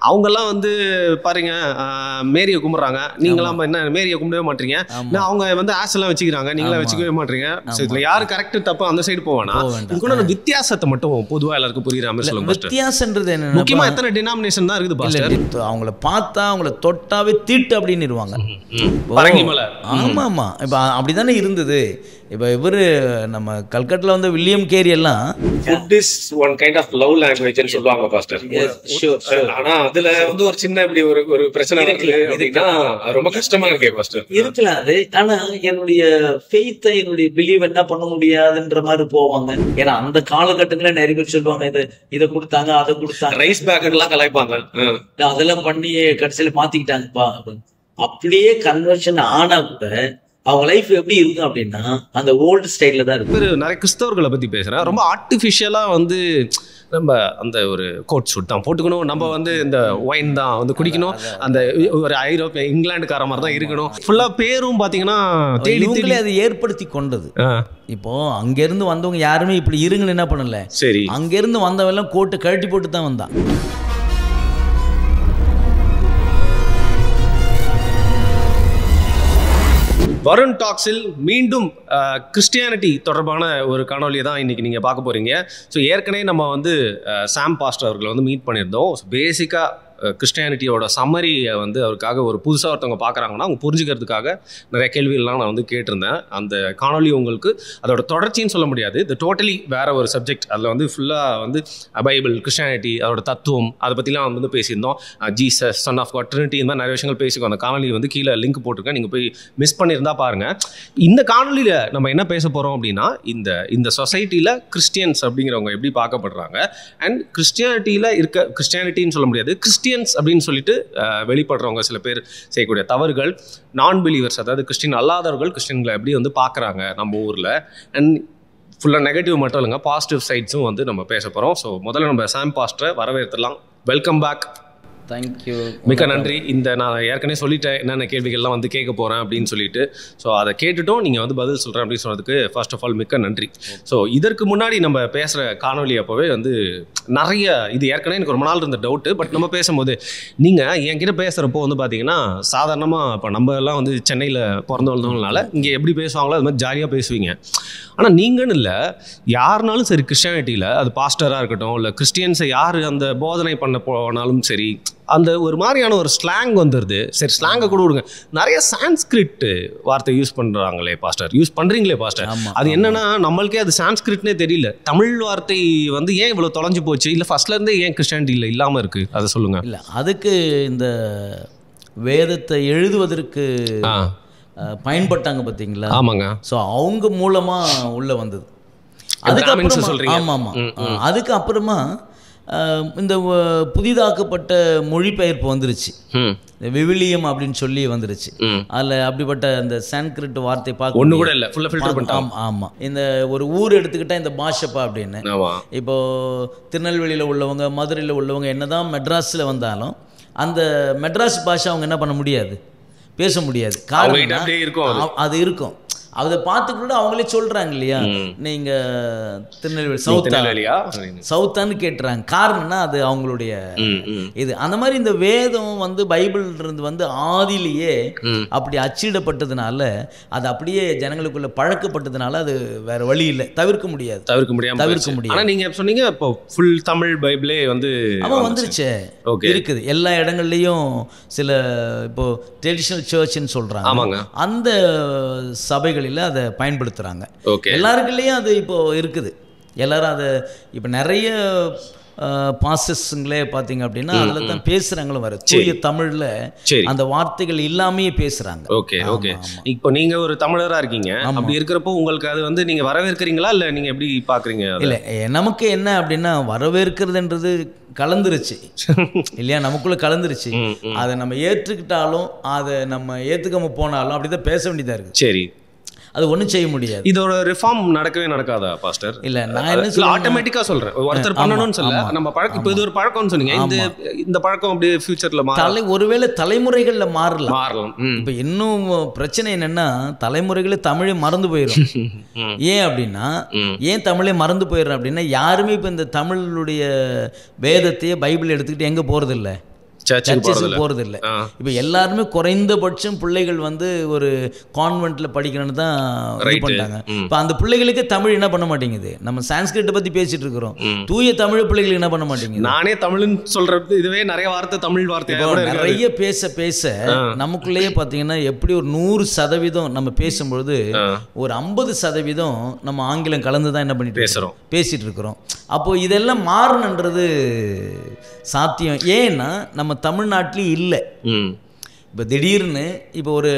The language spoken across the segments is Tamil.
அவங்கெல்லாம் வந்து பாருங்க மேரியை கும்பிட்றாங்க, நீங்களாம் என்ன மேரியை கும்பிடவே மாட்டீங்க, அவங்க வந்து ஆஸ் எல்லாம் வச்சுக்கிறாங்க, நீங்களாம் வச்சுக்கவே மாட்டீங்க. இதுல யாரு கரெக்ட் தப்பு அந்த சைடு போவானா? இதுக்குள்ள வித்தியாசத்தை மட்டும் பொதுவா எல்லாருக்கும் புரியுற மாதிரி சொல்லுங்க. வித்தியாசன்றது என்ன? முக்கியமா எத்தனை டினாமினேஷன் தான் இருக்குது பாஸ்டர்? அவங்கள பார்த்தா அவங்கள தொட்டாவே தீட்டு அப்படின்னுருவாங்க. ஆமா ஆமா, இப்ப அப்படிதானே இருந்தது. இப்போ இவரு நம்ம கல்கட்டில் வந்து வில்லியம் கேரி எல்லாம் food is one kind of love லாங்குவேஜ்னு சொல்லுவாங்க பாஸ்டர். ஆனா அதுல வந்து ஒரு சின்ன இப்படி ஒரு பிரச்சனை இருக்கு அப்படின்னா ரொம்ப கஷ்டமா இருக்கே பாஸ்டர். இருக்கலாம் அது. ஆனா என்னுடைய ஃபெய்த்தை என்னுடைய பிலீவ் என்ன பண்ண முடியாதுன்ற மாதிரி போவாங்க. ஏன்னா அந்த காலகட்டத்துல நிறைய பேர் சொல்லுவாங்க இதை கொடுத்தாங்க அதை கொடுத்தாங்க, ரைஸ் பேக்கெட் எல்லாம் கலாய்ப்பாங்க, அதெல்லாம் பண்ணி கடைசியில மாத்திக்கிட்டாங்கப்பா. அப்படியே கன்வர்ஷன் ஆனா கூட அவங்க லைஃப் எப்படி இருக்கும் அப்படின்னா அந்த ஓல்டு ஸ்டைல்ல தான் இருக்கு. நிறைய கிறிஸ்தவர்களை பத்தி பேசுறேன். ரொம்ப ஆர்டிஃபிஷியலா வந்து நம்ம அந்த ஒரு கோட் சூட் தான் போட்டுக்கணும், நம்ம வந்து இந்த ஒயின் தான் வந்து குடிக்கணும், அந்த ஒரு ஐரோப்பிய இங்கிலாந்துக்கார மாதிரி தான் இருக்கணும். ஃபுல்லா பேரும் பாத்தீங்கன்னா தேடி அதை ஏற்படுத்தி கொண்டது. இப்போ அங்க இருந்து வந்தவங்க யாருமே இப்படி இருங்கன்னு என்ன பண்ணல. சரி, அங்க இருந்து வந்தவெல்லாம் கோட்டை கழட்டி போட்டு தான் வந்தான். வருண் டாக்ஸில் மீண்டும் கிறிஸ்டியானிட்டி தொடர்பான ஒரு காணொலியை தான் இன்றைக்கி நீங்கள் பார்க்க போகிறீங்க. ஸோ ஏற்கனவே நம்ம வந்து சாம் பாஸ்டர் அவர்களை வந்து மீட் பண்ணியிருந்தோம். ஸோ பேசிக்காக கிறிஸ்டியானிட்டியோட சம்மரியை வந்து அவருக்காக ஒரு புதுசாக ஒருத்தவங்க பார்க்குறாங்கன்னா அவங்க புரிஞ்சுக்கிறதுக்காக நிறைய கேள்விகள்லாம் நான் வந்து கேட்டிருந்தேன். அந்த காணொலி உங்களுக்கு அதோட தொடர்ச்சின்னு சொல்ல முடியாது, இது டோட்டலி வேறு ஒரு சப்ஜெக்ட். அதில் வந்து ஃபுல்லாக வந்து பைபிள், கிறிஸ்டியானிட்டி, அதோட தத்துவம், அதை பற்றிலாம் வந்து பேசியிருந்தோம். Jesus, son of God, trinity, இந்த மாதிரி நிறைய விஷயங்கள் பேசிக்கோ. அந்த காணொலி வந்து கீழே லிங்க் போட்டிருக்கேன், நீங்கள் போய் மிஸ் பண்ணியிருந்தால் பாருங்கள். இந்த காணொலியில் நம்ம என்ன பேச போகிறோம் அப்படின்னா இந்த சொசைட்டியில் கிறிஸ்டியன்ஸ் அப்படிங்கிறவங்க எப்படி பார்க்கப்படுறாங்க, அண்ட் கிறிஸ்டியானிட்டியில் இருக்க கிறிஸ்டியானிட்டின்னு சொல்ல முடியாது, அப்படின்னு சொல்லிட்டு வெளிப்படுறவங்க சில பேர் செய்யக்கூடிய தவறுகள், நான் பிலீவர்ஸ் அதாவது கிறிஸ்டின் அல்லாதவர்கள் கிறிஸ்டின்களை எப்படி வந்து பார்க்குறாங்க நம்ம ஊரில், அண்ட் ஃபுல்லாக நெகட்டிவ் மட்டும் இல்லைங்க, பாசிட்டிவ் சைட்ஸும் வந்து நம்ம பேச போகிறோம். ஸோ முதல்ல நம்ம சாம் பாஸ்டரை வரவேற்கலாம். Welcome back. தேங்க்யூ, மிக்க நன்றி. நான் ஏற்கனவே சொல்லிட்டேன் என்னென்ன கேள்விகள்லாம் வந்து கேட்க போகிறேன் அப்படின்னு சொல்லிட்டு. ஸோ அதை கேட்டுட்டும் நீங்கள் வந்து பதில் சொல்கிறேன் அப்படின்னு சொன்னதுக்கு ஃபர்ஸ்ட் ஆஃப் ஆல் மிக்க நன்றி. ஸோ இதற்கு முன்னாடி நம்ம பேசுகிற காணொலி அப்போவே வந்து நிறைய இது ஏற்கனவே எனக்கு ரொம்ப நாள் இருந்த டவுட்டு. பட் நம்ம பேசும்போது நீங்கள் என்கிட்ட பேசுகிறப்போ வந்து பார்த்தீங்கன்னா சாதாரணமாக இப்போ நம்ம எல்லாம் வந்து சென்னையில் பிறந்து வளர்ந்தவங்களால இங்கே எப்படி பேசுவாங்களோ அது மாதிரி ஜாலியாக பேசுவீங்க. ஆனால் நீங்கன்னு இல்லை, யாருனாலும் சரி கிறிஸ்டியானிட்டியில் அது பாஸ்டராக இருக்கட்டும் இல்லை கிறிஸ்டியன்ஸை யார் அந்த போதனை பண்ண போனாலும் சரி, அந்த ஒரு மாதிரியான ஒரு ஸ்லாங் வந்துடுது. சரி, ஸ்லாங்கை கூட விடுங்க, நிறைய சான்ஸ்கிரிட் வார்த்தை யூஸ் பண்ணுறாங்களே பாஸ்டர், யூஸ் பண்ணுறீங்களே பாஸ்டர். அது என்னன்னா நம்மளுக்கே அது சான்ஸ்கிரிட்னே தெரியல. தமிழ் வார்த்தை வந்து ஏன் இவ்வளோ தொலைஞ்சு போச்சு, இல்லை ஃபர்ஸ்ட்லேருந்தே ஏன் கிறிஸ்டியானிட்டியில் இல்லாமல் இருக்குது, அதை சொல்லுங்கள். இல்லை, அதுக்கு இந்த வேதத்தை எழுதுவதற்கு பயன்பட்டாங்க பார்த்தீங்களா? ஆமாங்க. ஸோ அவங்க மூலமாக உள்ளே வந்தது. அதுக்கப்புறம் சொல்கிறீங்க. ஆமாம் ஆமாம். அதுக்கப்புறமா இந்த புதிதாக்கப்பட்ட மொழிபெயர்ப்பு வந்துருச்சு, விவிலியம் அப்படின்னு சொல்லி வந்துருச்சு. அதில் அப்படிப்பட்ட அந்த சான்ஸ்கிரிட் வார்த்தை பார்க்க ஒன்று கூட இல்லை, ஃபுல்லாக ஃபில்டர் பண்ணிட்டோம். ஆமாம், இந்த ஒரு ஊர் எடுத்துக்கிட்டால் இந்த பாஷப்பா அப்படின்னு, இப்போது திருநெல்வேலியில் உள்ளவங்க, மதுரையில் உள்ளவங்க என்னதான் மெட்ராஸில் வந்தாலும் அந்த மெட்ராஸ் பாஷை அவங்க என்ன பண்ண முடியாது, பேச முடியாது. காரணம் அது இருக்கும். அதை பார்த்துக்கிட்டு அவங்களே சொல்கிறாங்க இல்லையா, நீங்கள் திருநெல்வேலி சவுத்தான்னு கேட்டுறாங்க. காரணம்னா அது அவங்களுடைய இது. அந்த மாதிரி இந்த வேதம் வந்து பைபிள் இருந்து வந்து ஆதியிலேயே அப்படி அச்சிடப்பட்டதுனால, அது அப்படியே ஜனங்களுக்குள்ள பழக்கப்பட்டதுனால அது வேற வழி இல்லை, தவிர்க்க முடியாது. ஆனால் நீங்கள் சொன்னீங்க இப்போ ஃபுல் தமிழ் பைபிளே வந்து அவன் வந்துருச்சு, இருக்குது எல்லா இடங்கள்லையும். சில இப்போ ட்ரெடிஷ்னல் சர்ச்ன்னு சொல்கிறாங்க, அந்த சபைகள் அதை பயன்படுத்துறாங்க. எல்லாருக்குள்ளேயும் அது இப்போ இருக்குது. எல்லாரும் அதை இப்போ நிறைய பாசஸ்ங்களே பார்த்தீங்க அப்படின்னா அதில் தான் பேசுகிறாங்களும் வர தூய தமிழில் அந்த வார்த்தைகள் இல்லாமையே பேசுகிறாங்க. Okay okay. இப்போ நீங்கள் ஒரு தமிழராக இருக்கீங்க, அப்படி இருக்கிறப்போ உங்களுக்கு அது வந்து நீங்கள் வரவேற்கிறீங்களா இல்லை நீங்கள் எப்படி பார்க்குறீங்க? இல்லை, நமக்கு என்ன அப்படின்னா வரவேற்கிறதுன்றது கலந்துருச்சு இல்லையா, நமக்குள்ளே கலந்துருச்சு. அதை நம்ம ஏற்றுக்கிட்டாலும் அதை நம்ம ஏற்றுக்காம போனாலும் அப்படிதான் பேச வேண்டியதாக இருக்குது. சரி, அது ஒன்றும் செய்ய முடியாது. இதோட ரிஃபார்ம் நடக்கவே நடக்காதா பாஸ்டர்? இல்லை, நான் என்ன சொல்ல ஆட்டோமேட்டிக்காக சொல்கிறேன், ஒருத்தர் பண்ணணும்னு சொல்ல நம்ம பழக்கம். இப்போ இது ஒரு பழக்கம்னு சொன்னீங்க, இந்த பழக்கம் அப்படியே ஃபியூச்சரில் ஒருவேளை தலைமுறைகளில் மாறலாம். இப்போ இன்னும் பிரச்சனை என்னென்னா தலைமுறைகளே தமிழே மறந்து போயிடும். ஏன் அப்படின்னா, ஏன் தமிழே மறந்து போயிடுறோம் அப்படின்னா, யாருமே இப்போ இந்த தமிழுடைய வேதத்தையே பைபிள் எடுத்துக்கிட்டு எங்கே போகிறதில்ல. சர்ச்சஸுக்கு போகிறது இல்லை. இப்போ எல்லாருமே குறைந்தபட்சம் பிள்ளைகள் வந்து ஒரு கான்வென்ட்டில் படிக்கணும்னு தான் இது பண்ணிட்டாங்க. இப்போ அந்த பிள்ளைகளுக்கு தமிழ் என்ன பண்ண மாட்டேங்குது. நம்ம சான்ஸ்கிரிட்டை பற்றி பேசிட்டு இருக்கிறோம், தூய தமிழ் பிள்ளைகளுக்கு என்ன பண்ண மாட்டேங்குது. நானே தமிழ்னு சொல்றது இதுவே நிறைய வார்த்தை தமிழ் வார்த்தை நிறைய பேச பேச நமக்குள்ளேயே பார்த்தீங்கன்னா எப்படி ஒரு 100% நம்ம பேசும்பொழுது ஒரு 50% நம்ம ஆங்கிலம் கலந்து தான் என்ன பண்ணிட்டு பேசிட்டு இருக்கிறோம். அப்போ இதெல்லாம் மாறணுன்றது சாத்தியம். ஏன்னா நம்ம தமிழ்நாட்டிலையும் இல்லை. இப்போ திடீர்னு இப்போ ஒரு